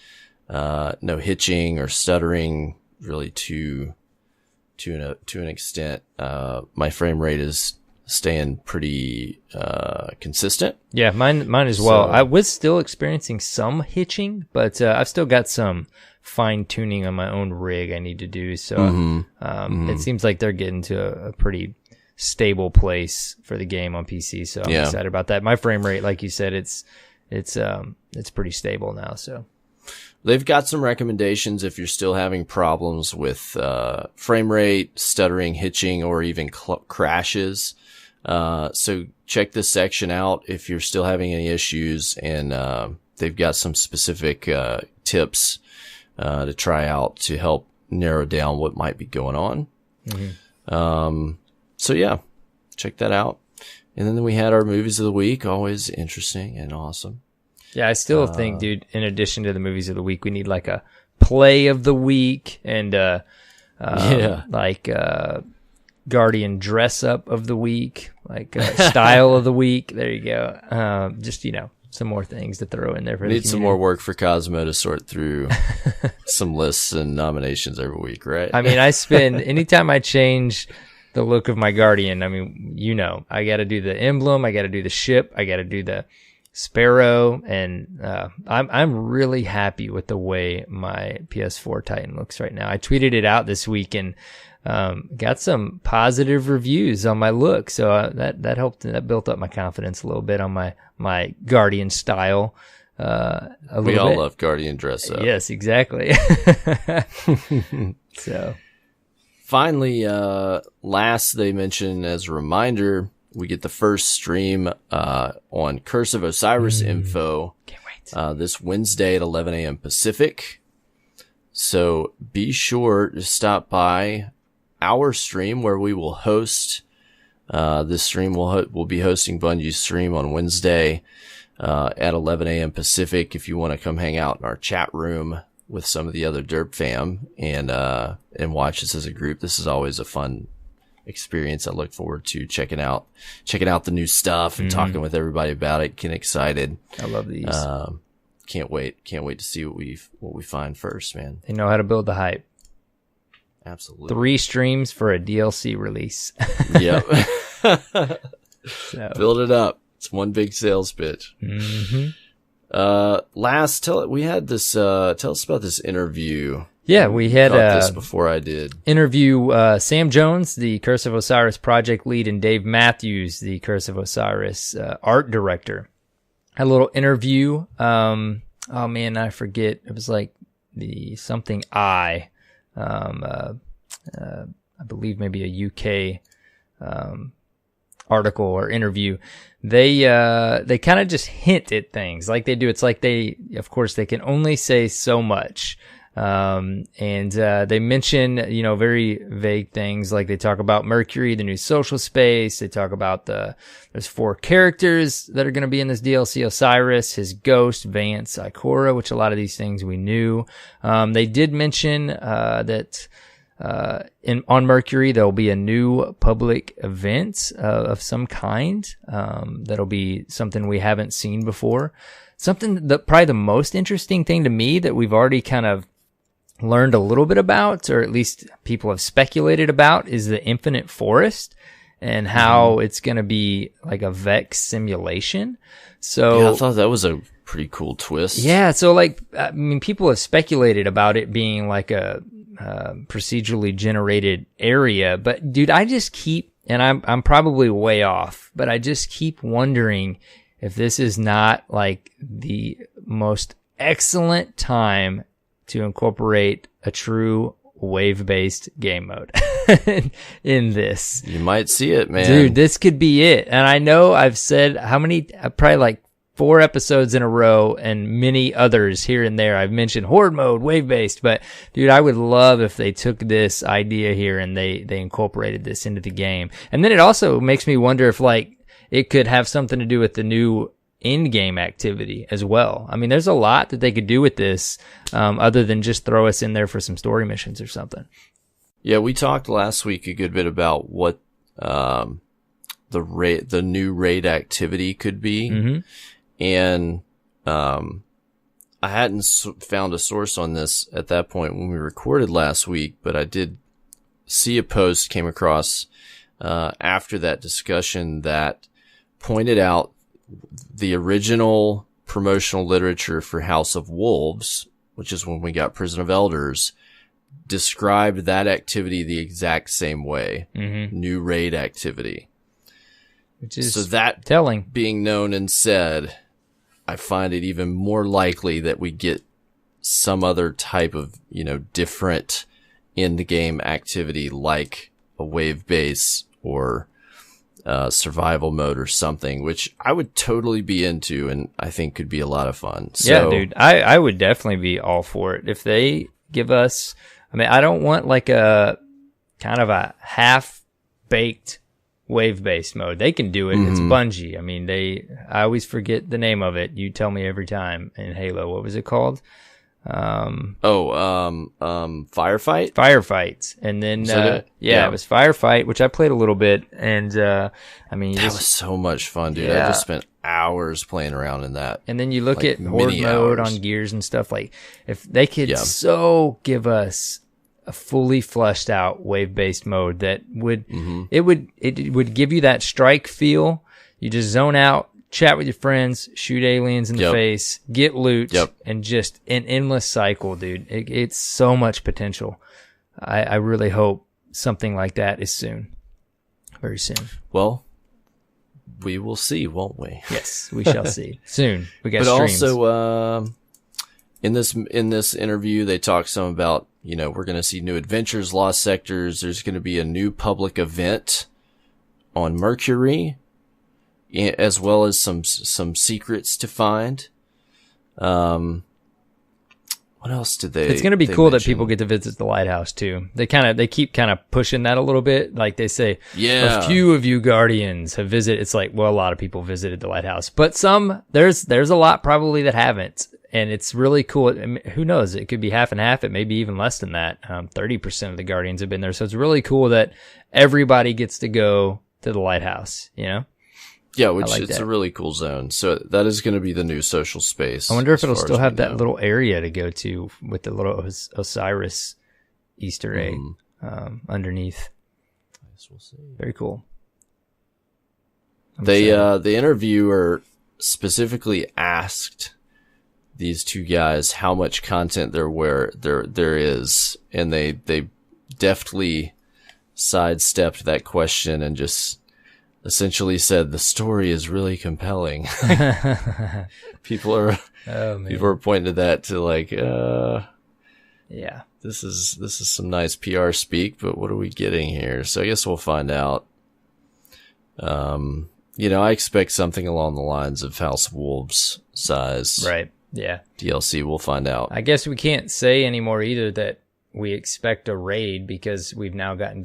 no hitching or stuttering really to an extent. My frame rate is staying pretty consistent. Yeah, mine as well. I was still experiencing some hitching, but I've still got some fine tuning on my own rig I need to do. So it seems like they're getting to a pretty stable place for the game on PC. So I'm excited about that. My frame rate, like you said, it's pretty stable now. So. They've got some recommendations if you're still having problems with frame rate, stuttering, hitching, or even crashes. So check this section out if you're still having any issues, and they've got some specific tips to try out to help narrow down what might be going on. So yeah, check that out. And then we had our movies of the week, always interesting and awesome. Yeah, I still think, dude, in addition to the movies of the week, we need like a play of the week and Guardian dress up of the week, like style of the week. There you go. Just, some more things to throw in there. For need some more work for Cosmo to sort through some lists and nominations every week, right? I mean, anytime I change the look of my Guardian, I mean, I got to do the emblem, I got to do the ship, I got to do the Sparrow, and I'm really happy with the way my PS4 Titan looks right now. I tweeted it out this week and got some positive reviews on my look, so that helped. That built up my confidence a little bit on my Guardian style. We all love Guardian dress up. Yes, exactly. So, finally, last they mentioned as a reminder, we get the first stream on Curse of Osiris info. Can't wait. this Wednesday at 11 a.m. Pacific. So be sure to stop by our stream where we will host. This stream will be hosting Bungie's stream on Wednesday at 11 a.m. Pacific. If you want to come hang out in our chat room with some of the other Derp fam and watch us as a group, this is always a fun experience. I look forward to checking out the new stuff and talking with everybody about it. Getting excited. I love these. Can't wait to see what we find first, man. They know how to build the hype. Absolutely. 3 streams for a DLC release. Yep. So. Build it up. It's one big sales pitch. Mm-hmm. We had this, tell us about this interview. Yeah, we had this before I did. Interview Sam Jones, the Curse of Osiris project lead, and Dave Matthews, the Curse of Osiris art director. Had a little interview. Oh man, I forget. It was like the something I believe maybe a UK article or interview. They kind of just hint at things like they do. It's like of course they can only say so much. And they mention, very vague things, like they talk about Mercury, the new social space. They talk about there's 4 characters that are going to be in this DLC: Osiris, his ghost, Vance, Ikora, which a lot of these things we knew. They did mention, that, on Mercury, there'll be a new public event, of some kind. That'll be something we haven't seen before. Something that probably the most interesting thing to me that we've already kind of learned a little bit about, or at least people have speculated about, is the Infinite Forest and how it's going to be like a Vex simulation. So yeah, I thought that was a pretty cool twist. Yeah. So people have speculated about it being like a procedurally generated area, but dude, I just keep, and I'm probably way off, but I just keep wondering if this is not like the most excellent time to incorporate a true wave-based game mode in this. You might see it, man. Dude, this could be it. And I know I've said probably like 4 episodes in a row and many others here and there. I've mentioned horde mode, wave-based, but dude, I would love if they took this idea here and they incorporated this into the game. And then it also makes me wonder if it could have something to do with the new in-game activity as well. I mean, there's a lot that they could do with this, other than just throw us in there for some story missions or something. Yeah, we talked last week a good bit about what the new raid activity could be, and I hadn't found a source on this at that point when we recorded last week, but I did see a post came across after that discussion that pointed out the original promotional literature for House of Wolves, which is when we got Prison of Elders, described that activity the exact same way. New raid activity. Which is so that telling. Being known and said, I find it even more likely that we get some other type of, different in-the-game activity like a wave base or survival mode or something, which I would totally be into and I think could be a lot of fun. So, yeah, dude, I would definitely be all for it. If they give us, I don't want like a kind of a half-baked wave-based mode. They can do it. It's Bungie. I always forget the name of it. You tell me every time in Halo. What was it called? Firefight? Firefights. And then, it was Firefight, which I played a little bit. And, that was so much fun, dude. I just spent hours playing around in that. And then you look at horde mode on gears and stuff. Like, if they could give us a fully fleshed out wave-based mode that would, it would give you that strike feel. You just zone out, chat with your friends, shoot aliens in the face, get loot, and just an endless cycle, dude. It's so much potential. I really hope something like that is soon. Very soon. Well, we will see, won't we? Yes, we shall see. Soon. We got streams. Also, in this interview, they talk some about, we're going to see new adventures, lost sectors. There's going to be a new public event on Mercury, as well as some secrets to find. What else did they? It's going to be cool that people get to visit the lighthouse too. They keep kind of pushing that a little bit. Like they say, a few of you Guardians have visited. It's like, well, a lot of people visited the lighthouse, but there's a lot probably that haven't. And it's really cool. I mean, who knows? It could be half and half. It may be even less than that. 30% of the Guardians have been there. So it's really cool that everybody gets to go to the lighthouse, you know? Yeah, it's a really cool zone. So that is going to be the new social space. I wonder if it'll still have that little area to go to with the little Osiris Easter egg underneath. I guess we'll see. Very cool. The interviewer specifically asked these two guys how much content there is, and they deftly sidestepped that question and just essentially said the story is really compelling. People are pointing to that to like, yeah, this is some nice PR speak, but what are we getting here? So I guess we'll find out. I expect something along the lines of House of Wolves size. Right. Yeah. DLC, we'll find out. I guess we can't say anymore either that we expect a raid because we've now gotten,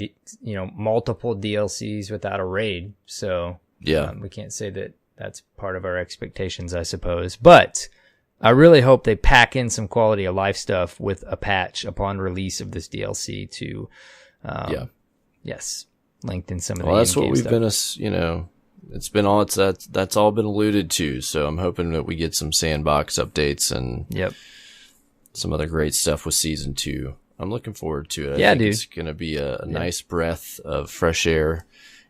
multiple DLCs without a raid. So yeah, we can't say that that's part of our expectations, I suppose. But I really hope they pack in some quality of life stuff with a patch upon release of this DLC to, lengthen some of the that's what we've stuff. been, it's been all that's all been alluded to. So I'm hoping that we get some sandbox updates and some other great stuff with season 2. I'm looking forward to it. I think it's going to be a nice breath of fresh air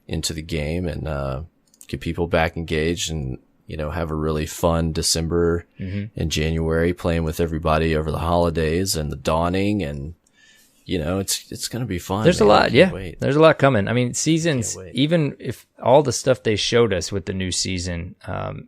into the game and get people back engaged and, have a really fun December and January playing with everybody over the holidays and the dawning. And, it's going to be fun. There's a lot. Yeah. There's a lot coming. I mean, seasons, even if all the stuff they showed us with the new season,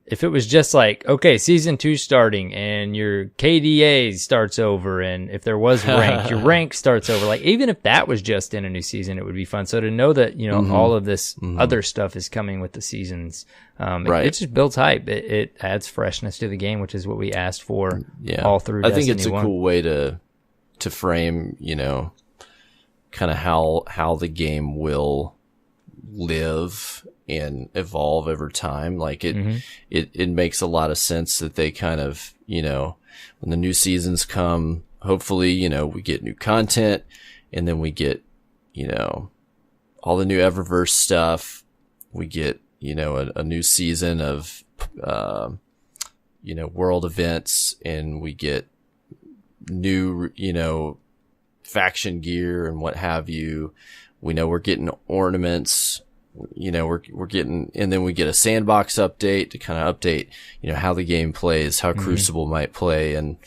if it was just like, okay, season 2 starting and your KDA starts over. And if there was rank, your rank starts over. Like, even if that was just in a new season, it would be fun. So to know that, all of this other stuff is coming with the seasons, it just builds hype. It adds freshness to the game, which is what we asked for all through Destiny 1. I think it's a cool way to frame, kind of how the game will live and evolve over time. Like it makes a lot of sense that they kind of, when the new seasons come, hopefully, we get new content and then we get, all the new Eververse stuff. We get, a new season of, world events, and we get new, faction gear and what have you. We know we're getting ornaments, we're getting, and then we get a sandbox update to kind of update, how the game plays, how Crucible might play. And,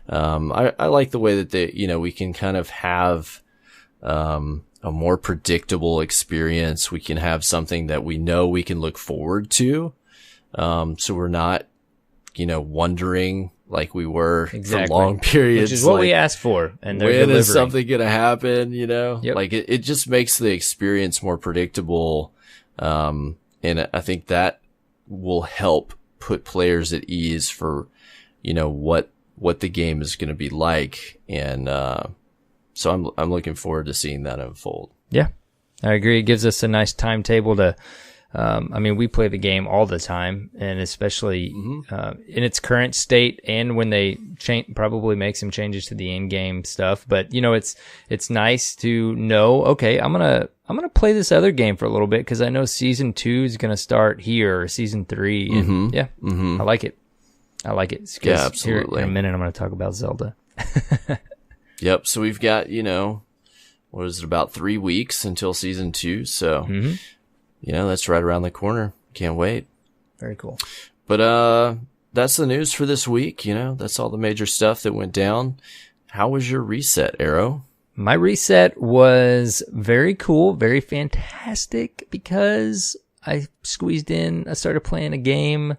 I like the way that they, we can kind of have, a more predictable experience. We can have something that we know we can look forward to. So we're not, wondering like we were for long periods. Which is what we asked for. And they're when is something going to happen, Like it just makes the experience more predictable. And I think that will help put players at ease for, what the game is going to be like. And, so I'm looking forward to seeing that unfold. Yeah, I agree. It gives us a nice timetable to, we play the game all the time, and especially in its current state, and when they probably make some changes to the in-game stuff. But it's nice to know. Okay, I'm gonna play this other game for a little bit because I know season 2 is gonna start here, or season 3. And I like it. Yeah, absolutely. Here in a minute, I'm gonna talk about Zelda. Yep. So we've got what is it, about 3 weeks until season 2. So. That's right around the corner. Can't wait. Very cool. But, that's the news for this week. That's all the major stuff that went down. How was your reset, Arrow? My reset was very cool, very fantastic, because I started playing a game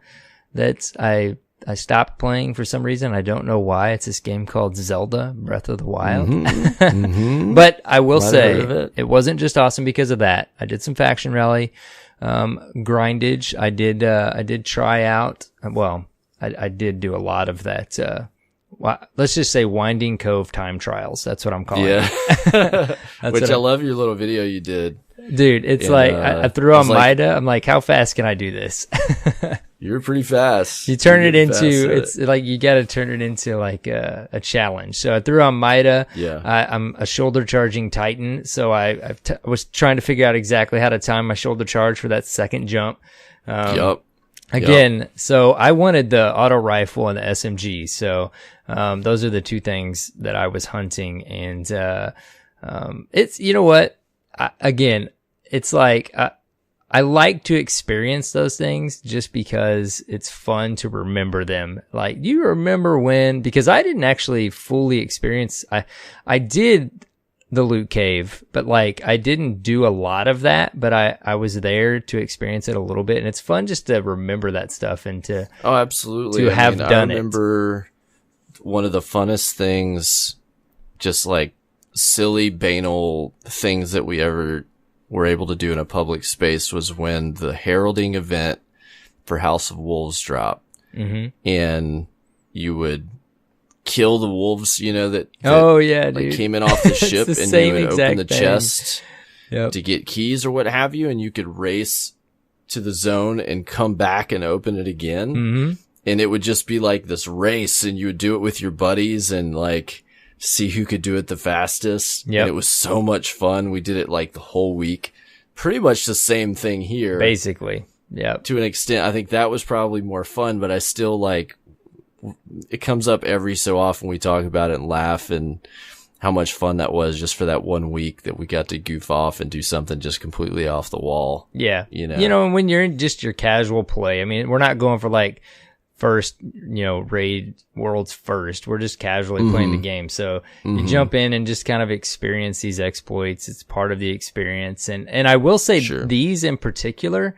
that I stopped playing for some reason. I don't know why. It's this game called Zelda Breath of the Wild. But I will say it wasn't just awesome because of that. I did some faction rally grindage. I did try out, I did do a lot of that. Let's just say Winding Cove time trials. That's what I'm calling it. Which I love your little video you did. Dude, it's like I threw on Mida. I'm like, how fast can I do this? You're pretty fast. You turn it into, it's like you got to turn it into like a challenge. So I threw on Mida. Yeah. I'm a shoulder charging Titan. So I was trying to figure out exactly how to time my shoulder charge for that second jump. Again, so I wanted the auto rifle and the SMG. So those are the two things that I was hunting. And it's, you know what? It's like I like to experience those things just because it's fun to remember them. Like, do you remember when? Because I didn't actually fully experience. I did the loot cave, but like I didn't do a lot of that. But I was there to experience it a little bit, and it's fun just to remember that stuff and to absolutely to have done it. I remember one of the funnest things, just like silly banal things that we ever were able to do in a public space, was when the heralding event for House of Wolves dropped, and you would kill the wolves, that came in off the ship, and you would open the chest to get keys or what have you, and you could race to the zone and come back and open it again. And it would just be like this race, and you would do it with your buddies and like see who could do it the fastest. And it was so much fun. We did it like the whole week. Pretty much the same thing here. Basically. Yeah. To an extent, I think that was probably more fun, but I still like, it comes up every so often. We talk about it and laugh, and how much fun that was just for that 1 week that we got to goof off and do something just completely off the wall. Yeah. And when you're in just your casual play, I mean, we're not going for like first, raid worlds first. We're just casually playing the game. So you jump in and just kind of experience these exploits. It's part of the experience. And I will say these in particular,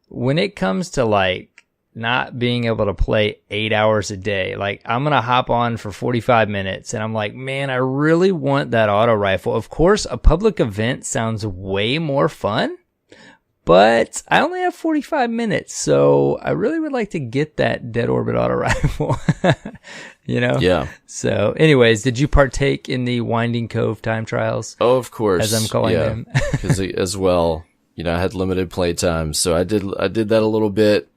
when it comes to like not being able to play 8 hours a day, like I'm going to hop on for 45 minutes and I'm like, man, I really want that auto rifle. Of course, a public event sounds way more fun, but I only have 45 minutes, so I really would like to get that dead orbit auto rifle, Yeah. So anyways, did you partake in the Winding Cove time trials? Oh, of course. As I'm calling them. Because as well, I had limited play time, so I did that a little bit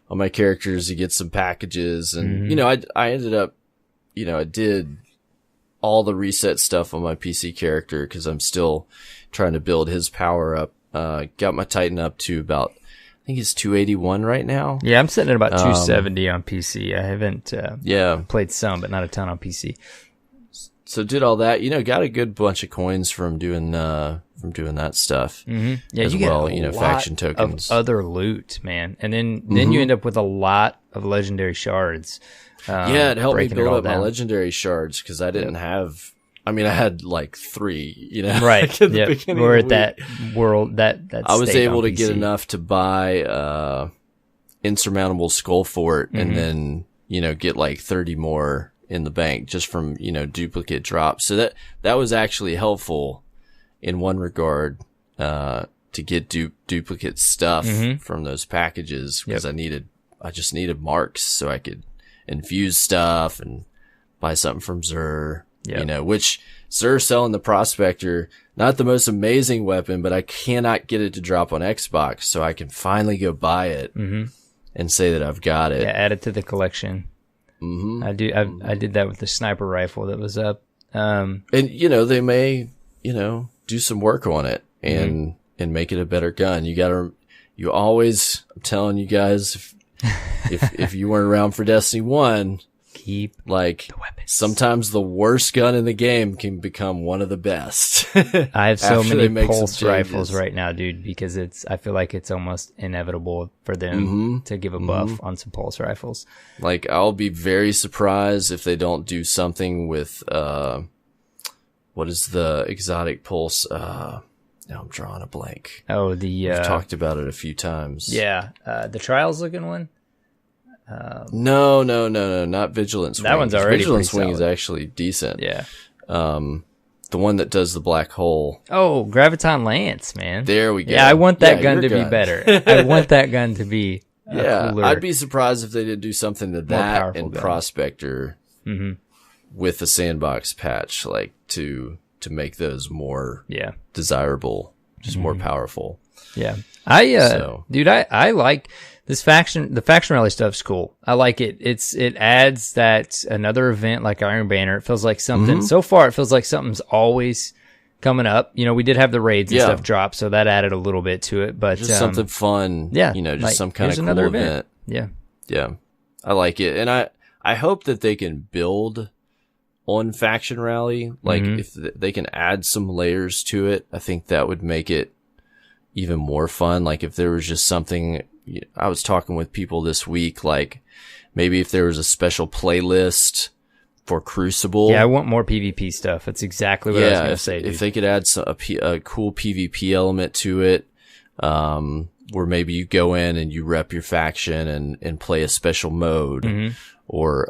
on my characters to get some packages. And, I ended up, I did all the reset stuff on my PC character because I'm still trying to build his power up. Got my Titan up to about, I think it's 281 right now. Yeah, I'm sitting at about 270 on PC. I haven't played some, but not a ton on PC. So did all that, got a good bunch of coins from doing that stuff. Yeah, as you get well, a lot faction tokens, of other loot, man, and then you end up with a lot of legendary shards. It helped me build up my legendary shards because I didn't have. I mean, I had like 3, right. At the beginning we're of the at week. that world that I was able to get enough to buy Insurmountable Skull Fort and then get like 30 more in the bank just from duplicate drops. So that was actually helpful in one regard to get duplicate stuff from those packages because I just needed marks so I could infuse stuff and buy something from Xur. Which Xur selling the Prospector, not the most amazing weapon, but I cannot get it to drop on Xbox, so I can finally go buy it and say that I've got it. Yeah, add it to the collection. I did that with the sniper rifle that was up. And they may do some work on it and make it a better gun. You always, I'm telling you guys, if you weren't around for Destiny 1. Keep like the weapons. Sometimes the worst gun in the game can become one of the best. I have so many pulse rifles right now, dude, because I feel like it's almost inevitable for them to give a buff on some pulse rifles. Like I'll be very surprised if they don't do something with what is the exotic pulse? Now I'm drawing a blank. Oh, we've talked about it a few times. Yeah, the Trials looking one. No, not Vigilance Wing. That one's already Vigilance Wing solid. is actually decent. Yeah. The one that does the black hole. Oh, Graviton Lance, man. There we go. Yeah, I want that gun to be better. I want that gun to be cooler, I'd be surprised if they did do something to that in Prospector with the sandbox patch, like to make those more desirable, just more powerful. Yeah. Dude, I like this faction. The faction rally stuff's cool. I like it. It adds that another event like Iron Banner. It feels like something, so far it feels like something's always coming up. You know, we did have the raids and stuff drop, so that added a little bit to it, but just something fun. Yeah. You know, just like, some kind of cool event. Yeah. Yeah. I like it. And I hope that they can build on faction rally. Like if they can add some layers to it, I think that would make it even more fun. Like if there was just something, I was talking with people this week, like maybe if there was a special playlist for Crucible. Yeah, I want more PvP stuff. That's exactly what I was going to say, dude. If they could add a cool PvP element to it, where maybe you go in and you rep your faction and play a special mode, or,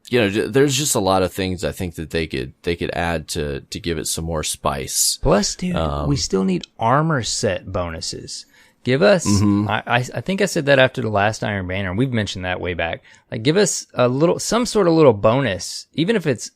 you know, there's just a lot of things I think that they could add to give it some more spice. Plus, dude, we still need armor set bonuses. Give us, I think I said that after the last Iron Banner, and we've mentioned that way back. Like, give us some sort of little bonus, even if it's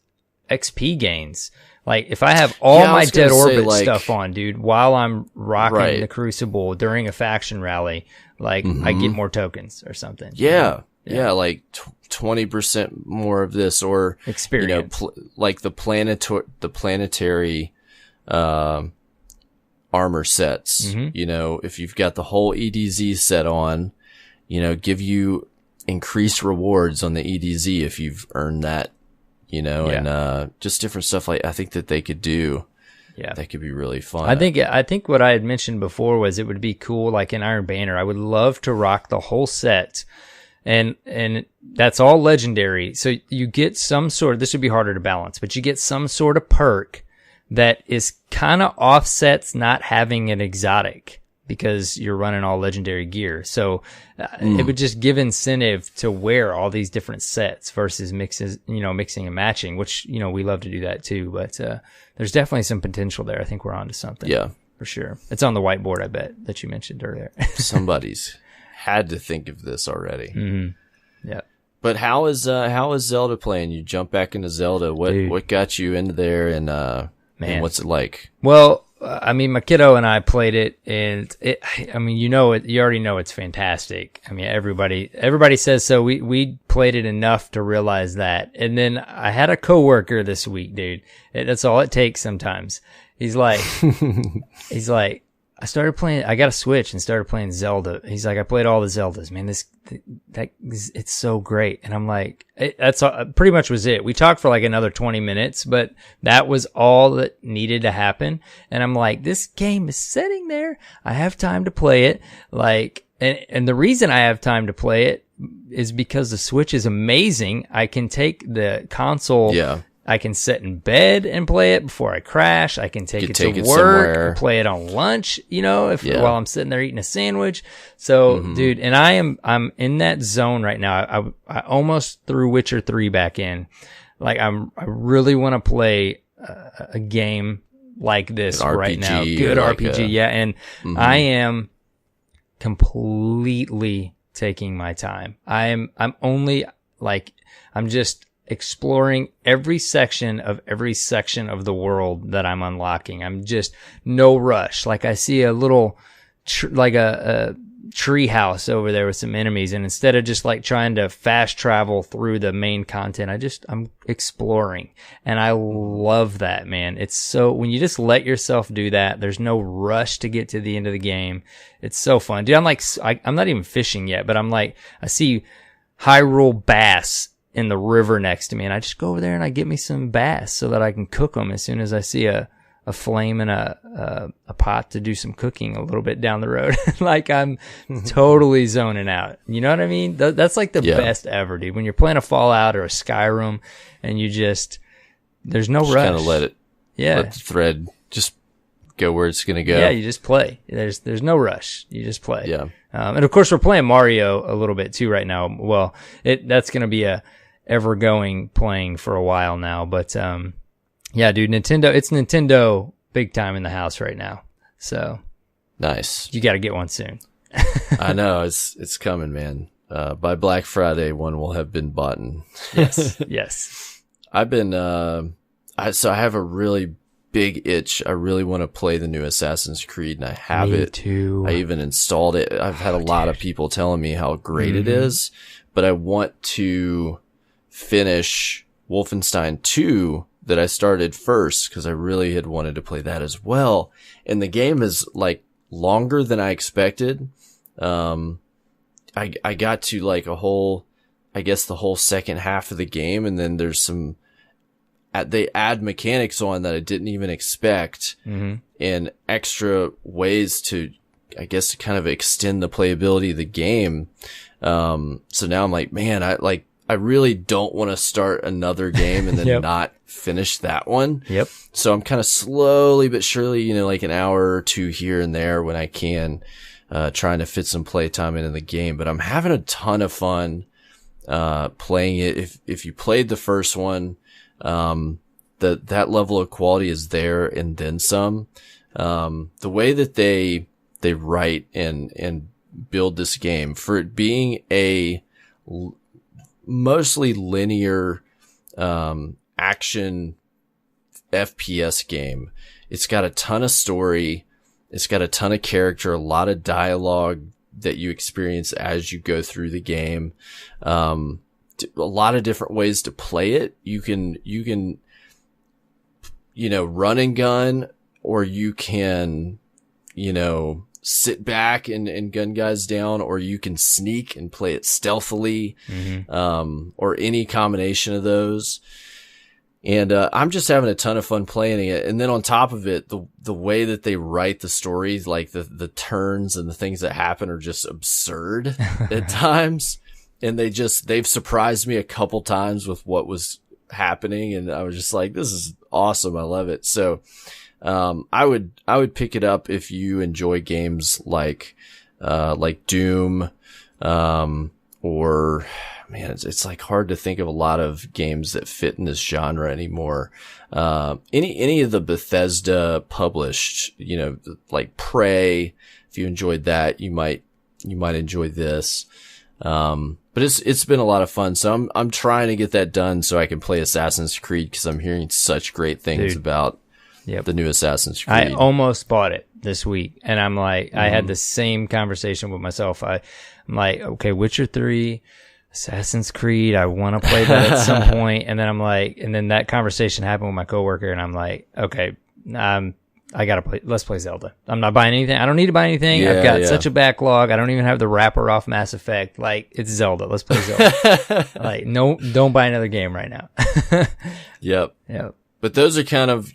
XP gains. Like, if I have all my Dead Orbit stuff on, dude, while I'm rocking the Crucible during a faction rally, like, I get more tokens or something. Yeah. Yeah, like 20% more of this, or experience. You know, like the planetary armor sets. You know, if you've got the whole EDZ set on, you know, give you increased rewards on the EDZ if you've earned that. You know, and just different stuff like I think that they could do. Yeah, that could be really fun. I think what I had mentioned before was it would be cool, like in Iron Banner. I would love to rock the whole set. And that's all legendary. So you get some sort of, this would be harder to balance, but you get some sort of perk that is kind of offsets not having an exotic because you're running all legendary gear. So it would just give incentive to wear all these different sets versus mixing and matching, which, you know, we love to do that too. But there's definitely some potential there. I think we're onto something. Yeah, for sure. It's on the whiteboard, I bet, that you mentioned earlier. Somebody's had to think of this already. Yeah. But how is Zelda playing? You jump back into Zelda. What got you into there, and what's it like? Well, I mean, my kiddo and I played it, and I mean, you already know it's fantastic. I mean, everybody says so. We played it enough to realize that. And then I had a coworker this week, dude. That's all it takes sometimes. He's like, I started playing, I got a Switch and started playing Zelda. He's like, I played all the Zeldas, man. It's so great. And I'm like, that's pretty much was it. We talked for like another 20 minutes, but that was all that needed to happen. And I'm like, this game is sitting there. I have time to play it. Like, and the reason I have time to play it is because the Switch is amazing. I can take the console. Yeah. I can sit in bed and play it before I crash. I can take it to work and play it on lunch, you know, while I'm sitting there eating a sandwich. So, dude, and I'm in that zone right now. I almost threw Witcher 3 back in. Like, I really want to play a game like this right now. Good RPG. Yeah. And I am completely taking my time. I'm just exploring every section of the world that I'm unlocking. I'm just no rush. Like, I see a little a tree house over there with some enemies, and instead of just like trying to fast travel through the main content, I'm exploring, and I love that, man. It's so, when you just let yourself do that, there's no rush to get to the end of the game. It's so fun, dude. I'm not even fishing yet, but I'm like, I see Hyrule bass in the river next to me, and I just go over there and I get me some bass so that I can cook them as soon as I see a flame and a pot to do some cooking a little bit down the road. Like, I'm totally zoning out. You know what I mean? That's like the best ever, dude. When you're playing a Fallout or a Skyrim and there's no rush. Kind of let the thread just go where it's going to go. Yeah, you just play. There's no rush. You just play. Yeah. And of course we're playing Mario a little bit too right now. Well, that's going to be a ever going playing for a while now, but yeah, dude, it's Nintendo big time in the house right now. So nice. You got to get one soon. I know it's coming, man. By Black Friday, one will have been bought. Yes. Yes. I've been, I have a really big itch. I really want to play the new Assassin's Creed, and I have Me it. too. I even installed it. I've had a lot of people telling me how great it is, but I want to finish Wolfenstein 2 that I started first, because I really had wanted to play that as well. And the game is like longer than I expected. I got to like the whole second half of the game, and then there's some, they add mechanics on that I didn't even expect, and extra ways to, I guess, to kind of extend the playability of the game. So now I'm like, man, I really don't want to start another game and then not finish that one. Yep. So I'm kind of slowly but surely, like an hour or two here and there when I can, trying to fit some playtime into the game. But I'm having a ton of fun playing it. If you played the first one, that level of quality is there and then some. The way that they write and build this game, for it being a mostly linear action FPS game, it's got a ton of story, it's got a ton of character, a lot of dialogue that you experience as you go through the game, a lot of different ways to play it. You can run and gun, or you can sit back and gun guys down, or you can sneak and play it stealthily, or any combination of those. And I'm just having a ton of fun playing it. And then on top of it, the way that they write the stories, like the turns and the things that happen, are just absurd at times. And they've surprised me a couple times with what was happening, and I was just like, this is awesome. I love it. So I would pick it up if you enjoy games like Doom, or, man, it's like hard to think of a lot of games that fit in this genre anymore. Any of the Bethesda published, like Prey, if you enjoyed that, you might enjoy this. But it's been a lot of fun. So I'm trying to get that done so I can play Assassin's Creed, because I'm hearing such great things about the new Assassin's Creed. I almost bought it this week, and I'm like, I had the same conversation with myself. I'm like, okay, Witcher 3, Assassin's Creed, I want to play that at some point. And then I'm like, and then that conversation happened with my coworker, and I'm like, okay, I gotta play. Let's play Zelda. I'm not buying anything. I don't need to buy anything. I've got such a backlog. I don't even have the wrapper off Mass Effect. Like, it's Zelda. Let's play Zelda. Like, no, don't buy another game right now. Yep. But those are kind of,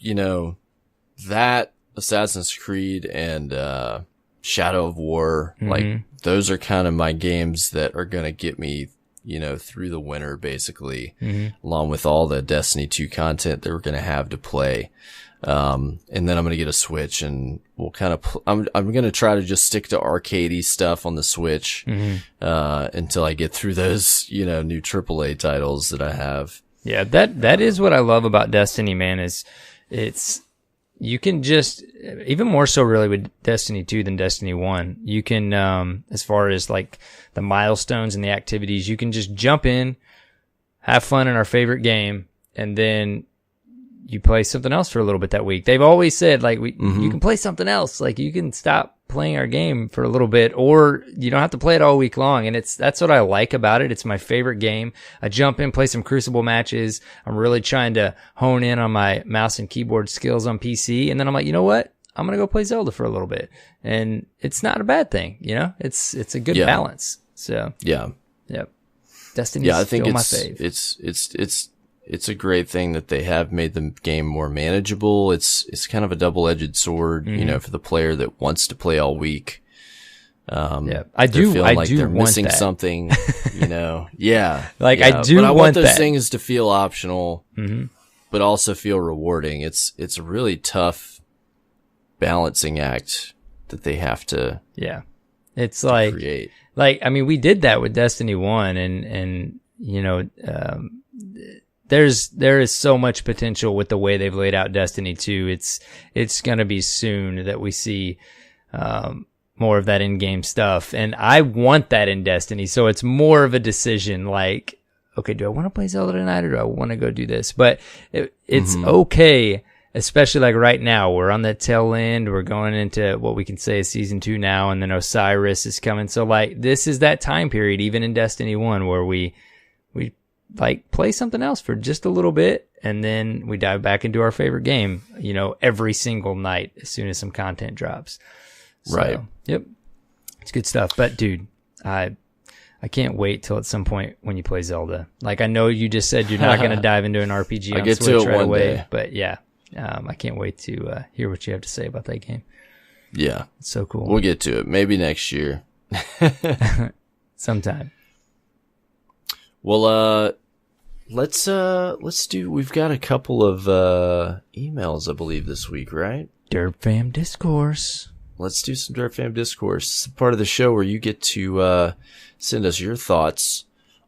that Assassin's Creed and Shadow of War. Like, those are kind of my games that are gonna get me, through the winter, basically, along with all the Destiny 2 content that we're gonna have to play. And then I'm going to get a Switch, and we'll kind of, I'm going to try to just stick to arcadey stuff on the Switch, until I get through those, new AAA titles that I have. Yeah, that is what I love about Destiny, man, is you can just, even more so really with Destiny 2 than Destiny 1, you can, as far as like the milestones and the activities, you can just jump in, have fun in our favorite game, and then you play something else for a little bit that week. They've always said, like, you can play something else. Like, you can stop playing our game for a little bit, or you don't have to play it all week long. And that's what I like about it. It's my favorite game. I jump in, play some Crucible matches. I'm really trying to hone in on my mouse and keyboard skills on PC. And then I'm like, you know what? I'm going to go play Zelda for a little bit. And it's not a bad thing. It's a good balance. So, yep. Destiny's still my fave. It's a great thing that they have made the game more manageable. It's kind of a double-edged sword, for the player that wants to play all week. I do they're want missing that. something, Yeah. I do but I want those that. things to feel optional, but also feel rewarding. It's a really tough balancing act that they have to It's like create. Like, I mean, we did that with Destiny 1, and there is so much potential with the way they've laid out Destiny 2. It's going to be soon that we see, more of that in-game stuff. And I want that in Destiny. So it's more of a decision like, okay, do I want to play Zelda tonight or do I want to go do this? But it's okay, especially like right now. We're on the tail end. We're going into what we can say is season 2 now, and then Osiris is coming. So like this is that time period, even in Destiny 1, where we like play something else for just a little bit, and then we dive back into our favorite game, you know, every single night as soon as some content drops. So, right. Yep. It's good stuff. But dude, I can't wait till at some point when you play Zelda. Like I know you just said you're not going to dive into an RPG on Switch right away, day. But yeah, I can't wait to hear what you have to say about that game. Yeah. It's so cool. We'll get to it. Maybe next year. Sometime. Well, let's do, we've got a couple of emails, I believe, this week, right? Derp Fam Discourse. Let's do some Derp Fam Discourse. It's a part of the show where you get to send us your thoughts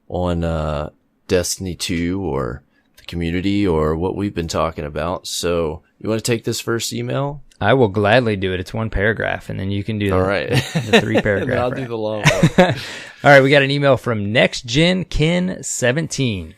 on Destiny 2 or the community or what we've been talking about. So you want to take this first email? I will gladly do it. It's 1 paragraph, and then you can do the 3 paragraph. I'll do the long one. All right, we got an email from NextGenKin17.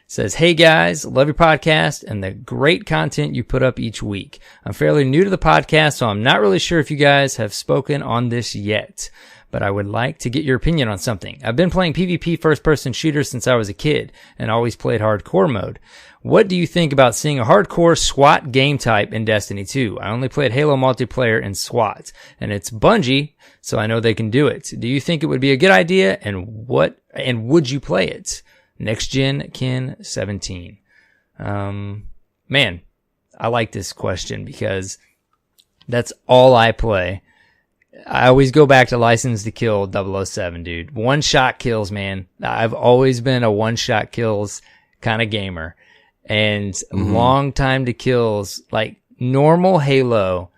Says, hey guys, love your podcast and the great content you put up each week. I'm fairly new to the podcast, so I'm not really sure if you guys have spoken on this yet, but I would like to get your opinion on something. I've been playing PvP first-person shooters since I was a kid and always played hardcore mode. What do you think about seeing a hardcore SWAT game type in Destiny 2? I only played Halo multiplayer in SWAT, and it's Bungie, so I know they can do it. Do you think it would be a good idea, and would you play it? NextGenKin17. Man, I like this question because that's all I play. I always go back to License to Kill 007, dude. One-shot kills, man. I've always been a one-shot kills kind of gamer. And long time to kills, like normal Halo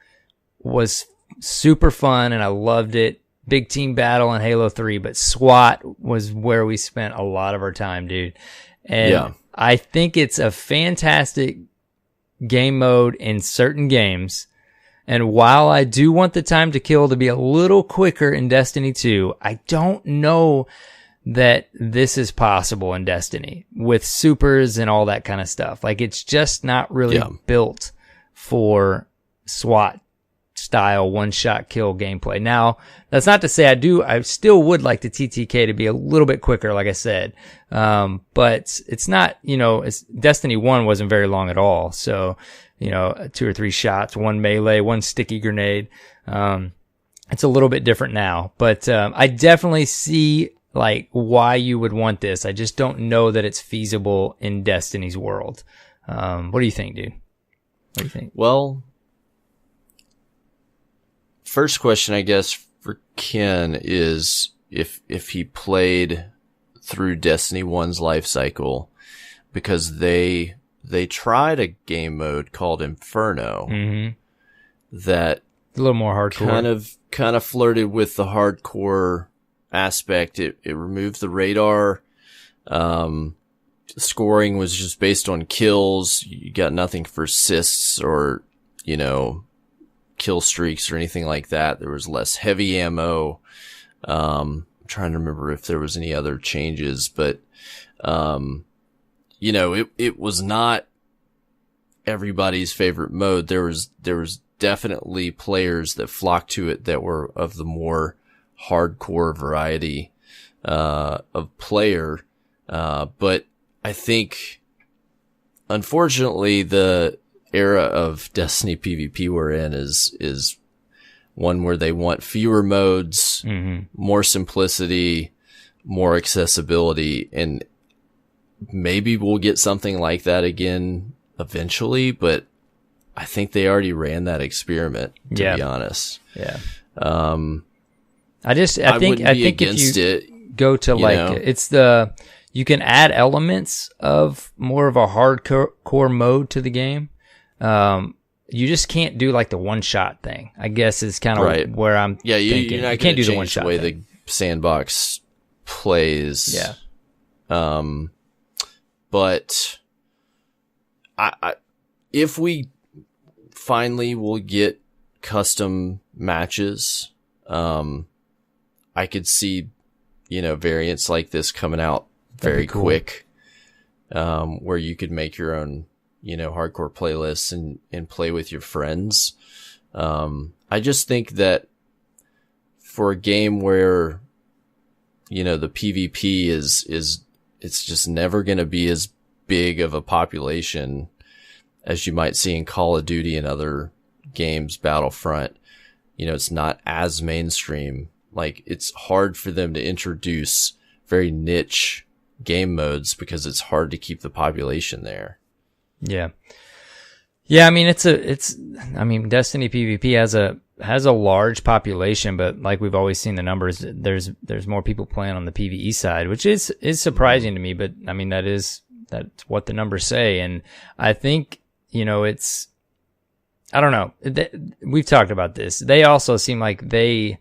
was super fun and I loved it. Big team battle in Halo 3, but SWAT was where we spent a lot of our time, dude. And I think it's a fantastic game mode in certain games. And while I do want the time to kill to be a little quicker in Destiny 2, I don't know that this is possible in Destiny with supers and all that kind of stuff. Like it's just not really built for SWAT style one-shot kill gameplay. Now, that's not to say I still would like the TTK to be a little bit quicker, like I said. But it's not, Destiny 1 wasn't very long at all. So, 2 or 3 shots, 1 melee, 1 sticky grenade. It's a little bit different now, but, I definitely see like why you would want this. I just don't know that it's feasible in Destiny's world. What do you think, dude? What do you think? Well, first question, I guess, for Ken is if he played through Destiny 1's life cycle, because they tried a game mode called Inferno that a little more hardcore, kind of flirted with the hardcore aspect. It removed the radar. Scoring was just based on kills. You got nothing for assists or, kill streaks or anything like that. There was less heavy ammo. I'm trying to remember if there was any other changes, but, it was not everybody's favorite mode. There was definitely players that flocked to it that were of the more hardcore variety, of player. But I think, unfortunately, the era of Destiny PvP we're in is one where they want fewer modes, more simplicity, more accessibility, and maybe we'll get something like that again eventually, but I think they already ran that experiment, to be honest. Yeah. I think if you go to you can add elements of more of a hardcore mode to the game. You just can't do like the one shot thing, I guess is kind of where I'm thinking. You can't do the one shot the way the sandbox plays. Yeah. But if we finally will get custom matches, I could see, variants like this coming out very cool. quick, where you could make your own, hardcore playlists and play with your friends. I just think that for a game where, the PvP it's just never going to be as big of a population as you might see in Call of Duty and other games, Battlefront. It's not as mainstream. Like, it's hard for them to introduce very niche game modes because it's hard to keep the population there. Yeah. Yeah, I mean, Destiny PvP has a large population, but like we've always seen the numbers, there's more people playing on the PvE side, which is surprising to me, but I mean, that's what the numbers say. And I think, I don't know. We've talked about this. They also seem like they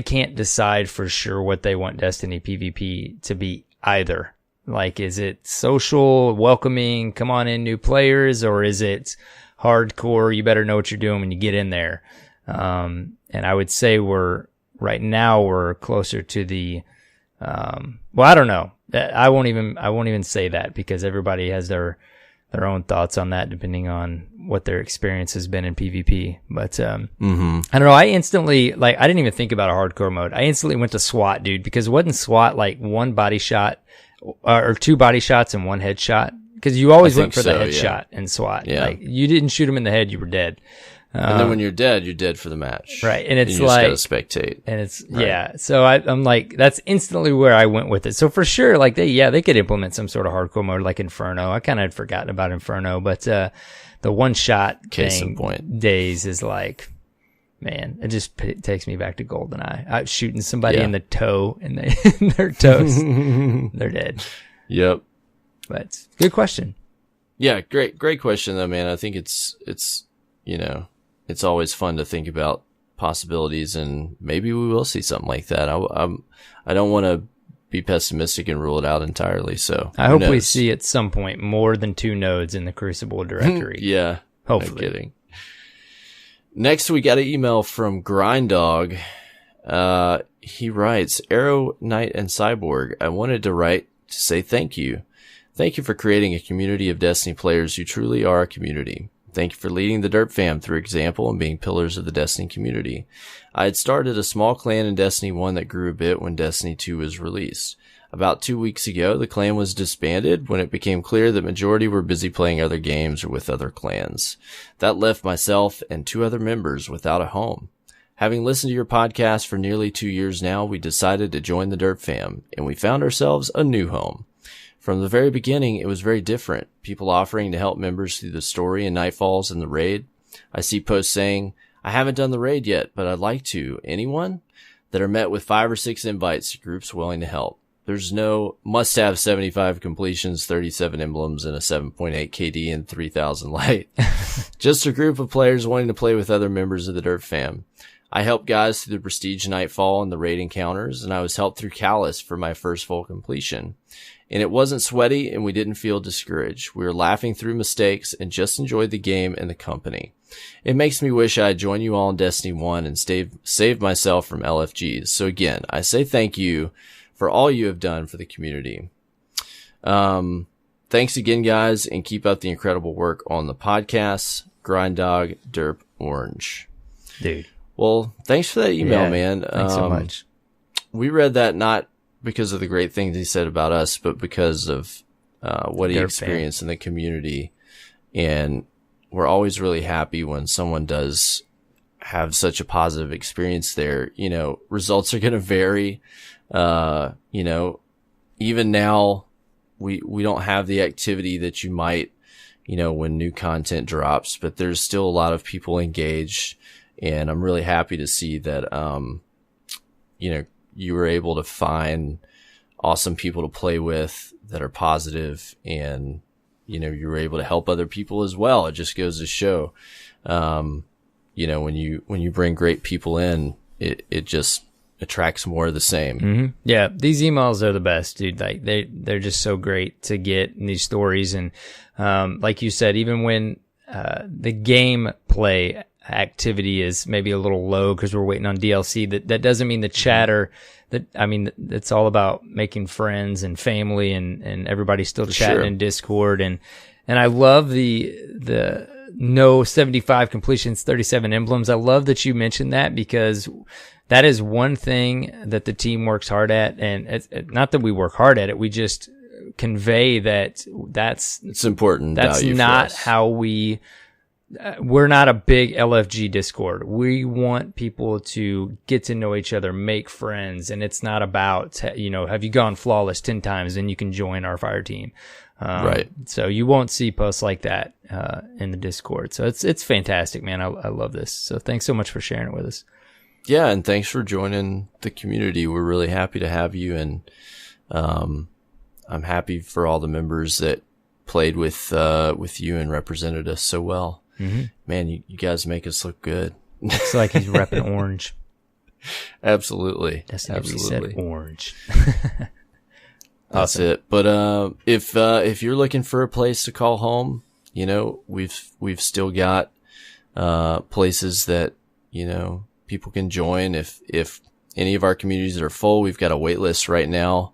can't decide for sure what they want Destiny PvP to be either. Like, is it social, welcoming, come on in new players, or is it hardcore, you better know what you're doing when you get in there? And I would say right now we're closer to the, well, I don't know. I won't even say that because everybody has their own thoughts on that depending on what their experience has been in PvP. But, I don't know. I instantly, I didn't even think about a hardcore mode. I instantly went to SWAT, dude, because wasn't SWAT like one body shot or two body shots and one headshot? Because you always went for the headshot in SWAT. Yeah. Like, you didn't shoot him in the head, you were dead. And then when you're dead for the match. Right. And it's you like, just gotta spectate. And it's, right. Yeah. So I'm like, that's instantly where I went with it. So for sure, like they could implement some sort of hardcore mode like Inferno. I kind of had forgotten about Inferno, but, the one shot Case thing in point. days is like, man, it just takes me back to GoldenEye. I was shooting somebody in the toe and their toes, they're dead. Yep. But good question. Yeah. Great question though, man. I think it's, it's always fun to think about possibilities, and maybe we will see something like that. I don't want to be pessimistic and rule it out entirely. So I hope we see at some point more than 2 nodes in the Crucible directory. Yeah. Hopefully. No kidding. Next, we got an email from Grinddog. He writes, Arrow, Knight, and Cyborg, I wanted to write to say thank you. Thank you for creating a community of Destiny players who truly are a community. Thank you for leading the Derp fam through example and being pillars of the Destiny community. I had started a small clan in Destiny 1 that grew a bit when Destiny 2 was released. About 2 weeks ago, the clan was disbanded when it became clear that majority were busy playing other games or with other clans. That left myself and 2 other members without a home. Having listened to your podcast for nearly 2 years now, we decided to join the Derp fam, and we found ourselves a new home. From the very beginning, it was very different. People offering to help members through the story and Nightfalls and the raid. I see posts saying, I haven't done the raid yet, but I'd like to. Anyone? That are met with 5 or 6 invites to groups willing to help. There's no must-have 75 completions, 37 emblems, and a 7.8 KD and 3000 light. Just a group of players wanting to play with other members of the Derp fam. I helped guys through the Prestige Nightfall and the raid encounters, and I was helped through Callus for my first full completion. And it wasn't sweaty, and we didn't feel discouraged. We were laughing through mistakes and just enjoyed the game and the company. It makes me wish I had joined you all in Destiny 1 and saved myself from LFGs. So again, I say thank you for all you have done for the community. Thanks again, guys, and keep up the incredible work on the podcast. Grinddog Derp Orange. Dude. Well, thanks for that email, man. Thanks so much. We read that not because of the great things he said about us, but because of what he experienced in the community. And we're always really happy when someone does have such a positive experience there. You know, results are going to vary. You know, even now we don't have the activity that you might, you know, when new content drops, but there's still a lot of people engaged. And I'm really happy to see that, you know, you were able to find awesome people to play with that are positive, and, you know, you were able to help other people as well. It just goes to show, you know, when you bring great people in, it just attracts more of the same. Mm-hmm. Yeah. These emails are the best, dude. Like they're just so great to get in these stories. And, like you said, even when, the game play, activity is maybe a little low because we're waiting on DLC. That doesn't mean the chatter. It's all about making friends and family, and everybody's still chatting in Discord, and I love the no 75 completions, 37 emblems. I love that you mentioned that, because that is one thing that the team works hard at, and it's not that we work hard at it. We just convey that it's important. That's not how we're not a big LFG Discord. We want people to get to know each other, make friends, and it's not about, have you gone flawless 10 times and you can join our fire team. Right. So you won't see posts like that in the Discord. So it's fantastic, man. I love this. So thanks so much for sharing it with us. Yeah, and thanks for joining the community. We're really happy to have you, and I'm happy for all the members that played with you and represented us so well. Mm-hmm. Man, you guys make us look good. Looks like he's repping orange. Absolutely. Absolutely. Said orange. That's it. But if you're looking for a place to call home, we've still got places that people can join. If any of our communities are full, we've got a wait list right now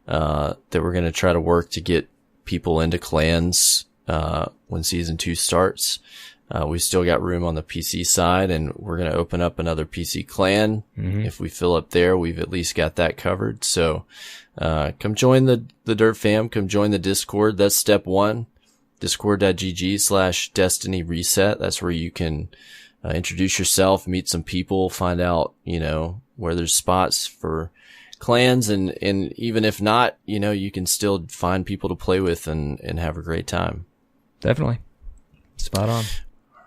that we're going to try to work to get people into clans when season 2 starts. We still got room on the PC side, and we're going to open up another PC clan. Mm-hmm. If we fill up there, we've at least got that covered. So come join the Dirt Fam. Come join the Discord. That's step 1. Discord.gg/Destiny Reset. That's where you can introduce yourself, meet some people, find out, where there's spots for clans, and even if not, you can still find people to play with and have a great time. Definitely. Spot on.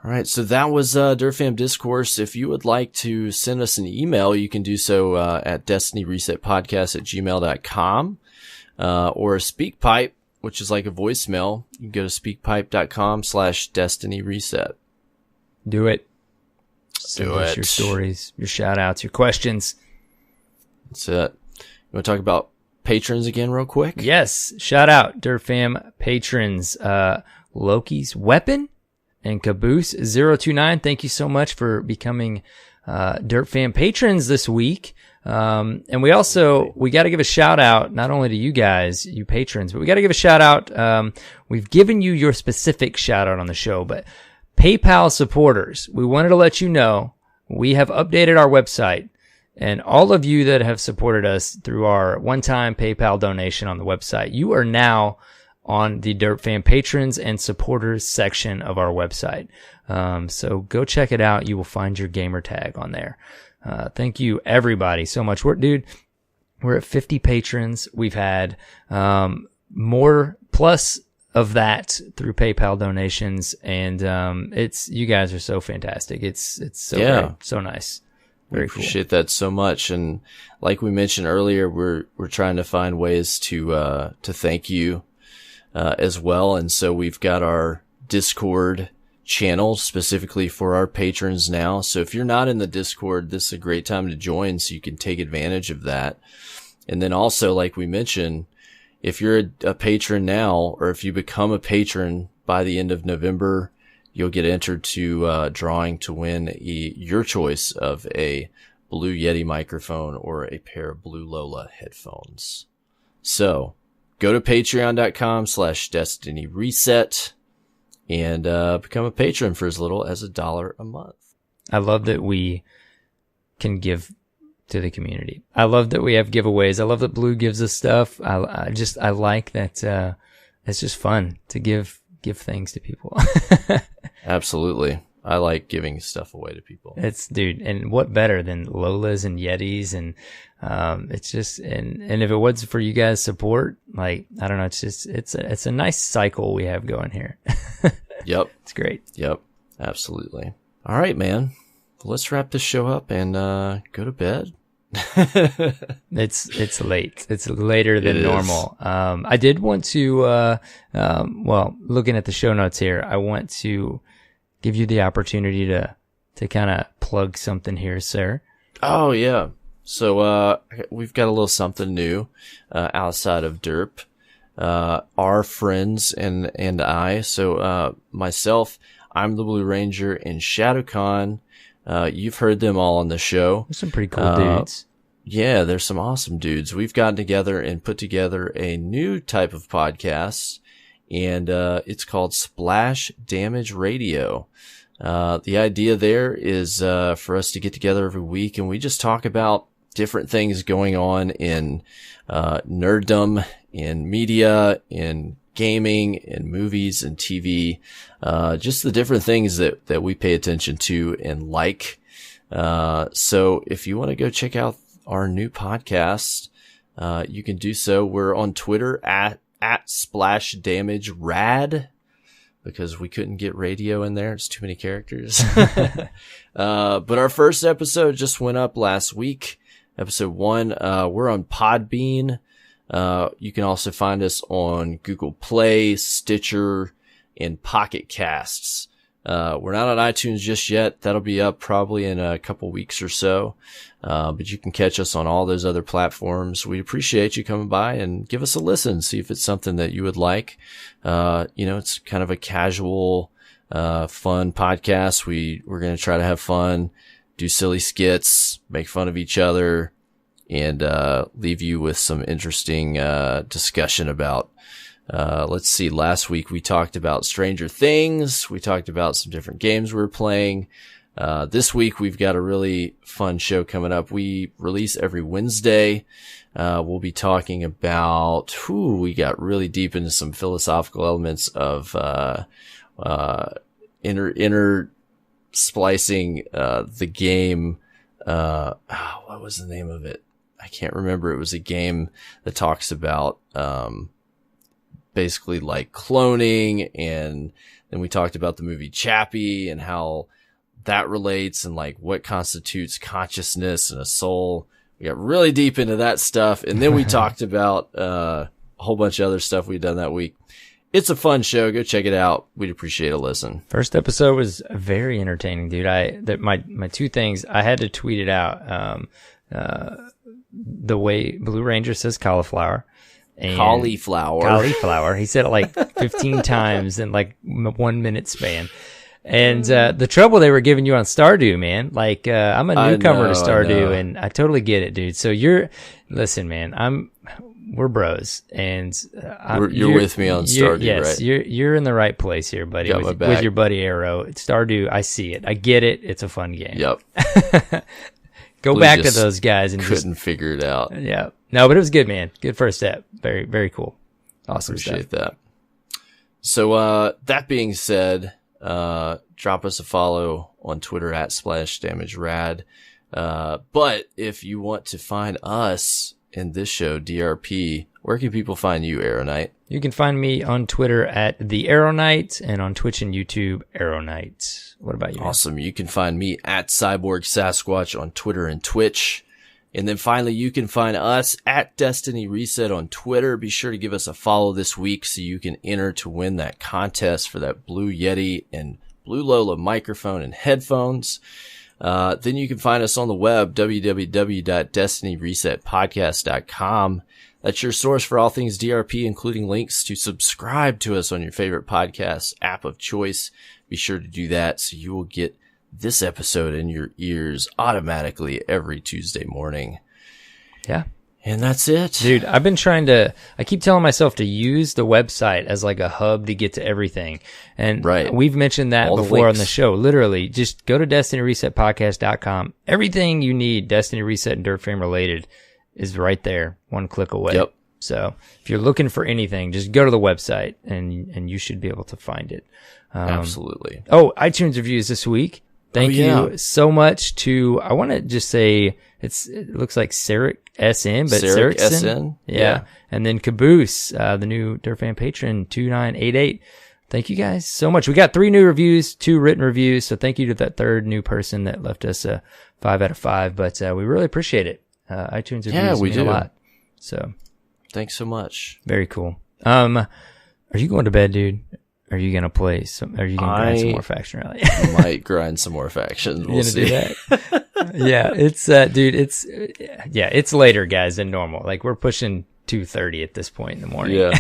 All right. So that was Dirt Fam Discourse. If you would like to send us an email, you can do so at destinyresetpodcast@gmail.com or a SpeakPipe, which is like a voicemail. You can go to speakpipe.com/destinyreset. Do it. Do it. Your stories, your shout outs, your questions. That's it. You want to talk about patrons again real quick? Yes. Shout out Dirt Fam patrons, Loki's Weapon and Caboose029. Thank you so much for becoming Dirt Fam patrons this week. And we got to give a shout out not only to you guys, you patrons, but we got to give a shout out. We've given you your specific shout out on the show, but PayPal supporters, we wanted to let you know we have updated our website, and all of you that have supported us through our one-time PayPal donation on the website, you are now on the Dirt Fam patrons and supporters section of our website. So go check it out. You will find your gamer tag on there. Thank you everybody so much. We're at 50 patrons. We've had more plus of that through PayPal donations, and you guys are so fantastic. It's so great, so nice. Very cool. Appreciate that so much. And like we mentioned earlier, we're trying to find ways to thank you as well. And so we've got our Discord channel specifically for our patrons now. So if you're not in the Discord, this is a great time to join so you can take advantage of that. And then also, like we mentioned, if you're a patron now, or if you become a patron by the end of November, you'll get entered to drawing to win your choice of a Blue Yeti microphone or a pair of Blue Lola headphones. So go to patreon.com/destinyreset and become a patron for as little as $1 a month. I love that we can give to the community. I love that we have giveaways. I love that Blue gives us stuff. I like that it's just fun to give things to people. Absolutely. I like giving stuff away to people. And what better than Lolas and Yetis, and it's just and if it wasn't for you guys' support, like, I don't know, it's a nice cycle we have going here. Yep. It's great. Yep. Absolutely. All right, man. Let's wrap this show up and go to bed. It's late. It's later than normal. I did want to looking at the show notes here, I want to give you the opportunity to kind of plug something here, sir. Oh yeah. So we've got a little something new outside of Derp. Our friends and I. So myself, I'm the Blue Ranger, and ShadowCon. You've heard them all on the show. There's some pretty cool dudes. Yeah, there's some awesome dudes. We've gotten together and put together a new type of podcast, and it's called Splash Damage Radio. The idea there is for us to get together every week, and we just talk about different things going on in nerddom, in media, in gaming, in movies and TV, just the different things that we pay attention to and like. So if you want to go check out our new podcast, you can do so. We're on Twitter at Splash Damage Rad, because we couldn't get radio in there. It's too many characters. But our first episode just went up last week. Episode 1. We're on Podbean. You can also find us on Google Play, Stitcher, and Pocket Casts. We're not on iTunes just yet. That'll be up probably in a couple weeks or so. But you can catch us on all those other platforms. We appreciate you coming by and give us a listen. See if it's something that you would like. It's kind of a casual, fun podcast. We're going to try to have fun, do silly skits, make fun of each other, and, leave you with some interesting, discussion about, let's see, last week we talked about Stranger Things. We talked about some different games we were playing. This week we've got a really fun show coming up. We release every Wednesday. We'll be talking about, we got really deep into some philosophical elements of, inner splicing, the game. What was the name of it? I can't remember. It was a game that talks about, basically like cloning, and then we talked about the movie Chappie and how that relates and like what constitutes consciousness and a soul. We got really deep into that stuff. And then we talked about, a whole bunch of other stuff we've done that week. It's a fun show. Go check it out. We'd appreciate a listen. First episode was very entertaining, dude. My two things, I had to tweet it out. The way Blue Ranger says cauliflower. And cauliflower. He said it like 15 times in like 1 minute span. And the trouble they were giving you on Stardew, man. Like I'm a newcomer to Stardew, and I totally get it, dude. So listen, man. We're bros, and you're with me on Stardew, yes, right? You're in the right place here, buddy. With your buddy Arrow. Stardew, I see it. I get it. It's a fun game. Yep. Go back to those guys and couldn't figure it out. Yeah. No, but it was good, man. Good first step. Very, very cool. Awesome Appreciate stuff. that. So, that being said, drop us a follow on Twitter at @SplashDamageRad. But if you want to find us in this show, DRP, where can people find you, AER0KNIGHT? You can find me on Twitter at the AER0KNIGHT and on Twitch and YouTube, AER0KNIGHT. What about you? Awesome. You can find me at CyborgSasquatch on Twitter and Twitch. And then finally, you can find us at Destiny Reset on Twitter. Be sure to give us a follow this week so you can enter to win that contest for that Blue Yeti and Blue Lola microphone and headphones. Then you can find us on the web, www.destinyresetpodcast.com. That's your source for all things DRP, including links to subscribe to us on your favorite podcast app of choice. Be sure to do that so you will get this episode in your ears automatically every Tuesday morning. Yeah. And that's it. Dude, I keep telling myself to use the website as like a hub to get to everything. And we've mentioned that before on the show. Literally, just go to DestinyResetPodcast.com. Everything you need, Destiny Reset and Dirt Fame related, is right there, one click away. Yep. So if you're looking for anything, just go to the website and you should be able to find it. Absolutely. Oh, iTunes reviews this week. Thank you so much to, I want to just say, it looks like Sarek SN, but Sarek SN. Yeah. And then Caboose, the new Dirt Fan patron, 2988. Thank you guys so much. We got 3 new reviews, 2 written reviews. So thank you to that third new person that left us a 5 out of 5. But we really appreciate it. iTunes reviews mean a lot. So thanks so much. Very cool. Are you going to bed, dude? Are you going to play are you going to grind some more Faction Rally? Might grind some more factions. We'll see. Do that? Yeah, it's, dude, it's later, guys, than normal. Like, we're pushing 2:30 at this point in the morning. Yeah.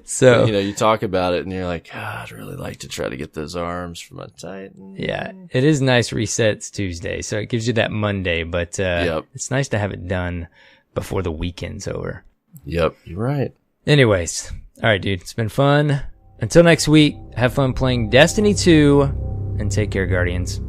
So, you talk about it and you're like, I'd really like to try to get those arms for my Titan. Yeah, it is nice resets Tuesday. So it gives you that Monday, but it's nice to have it done before the weekend's over. Yep, you're right. Anyways, all right, dude, it's been fun. Until next week, have fun playing Destiny 2 and take care, Guardians.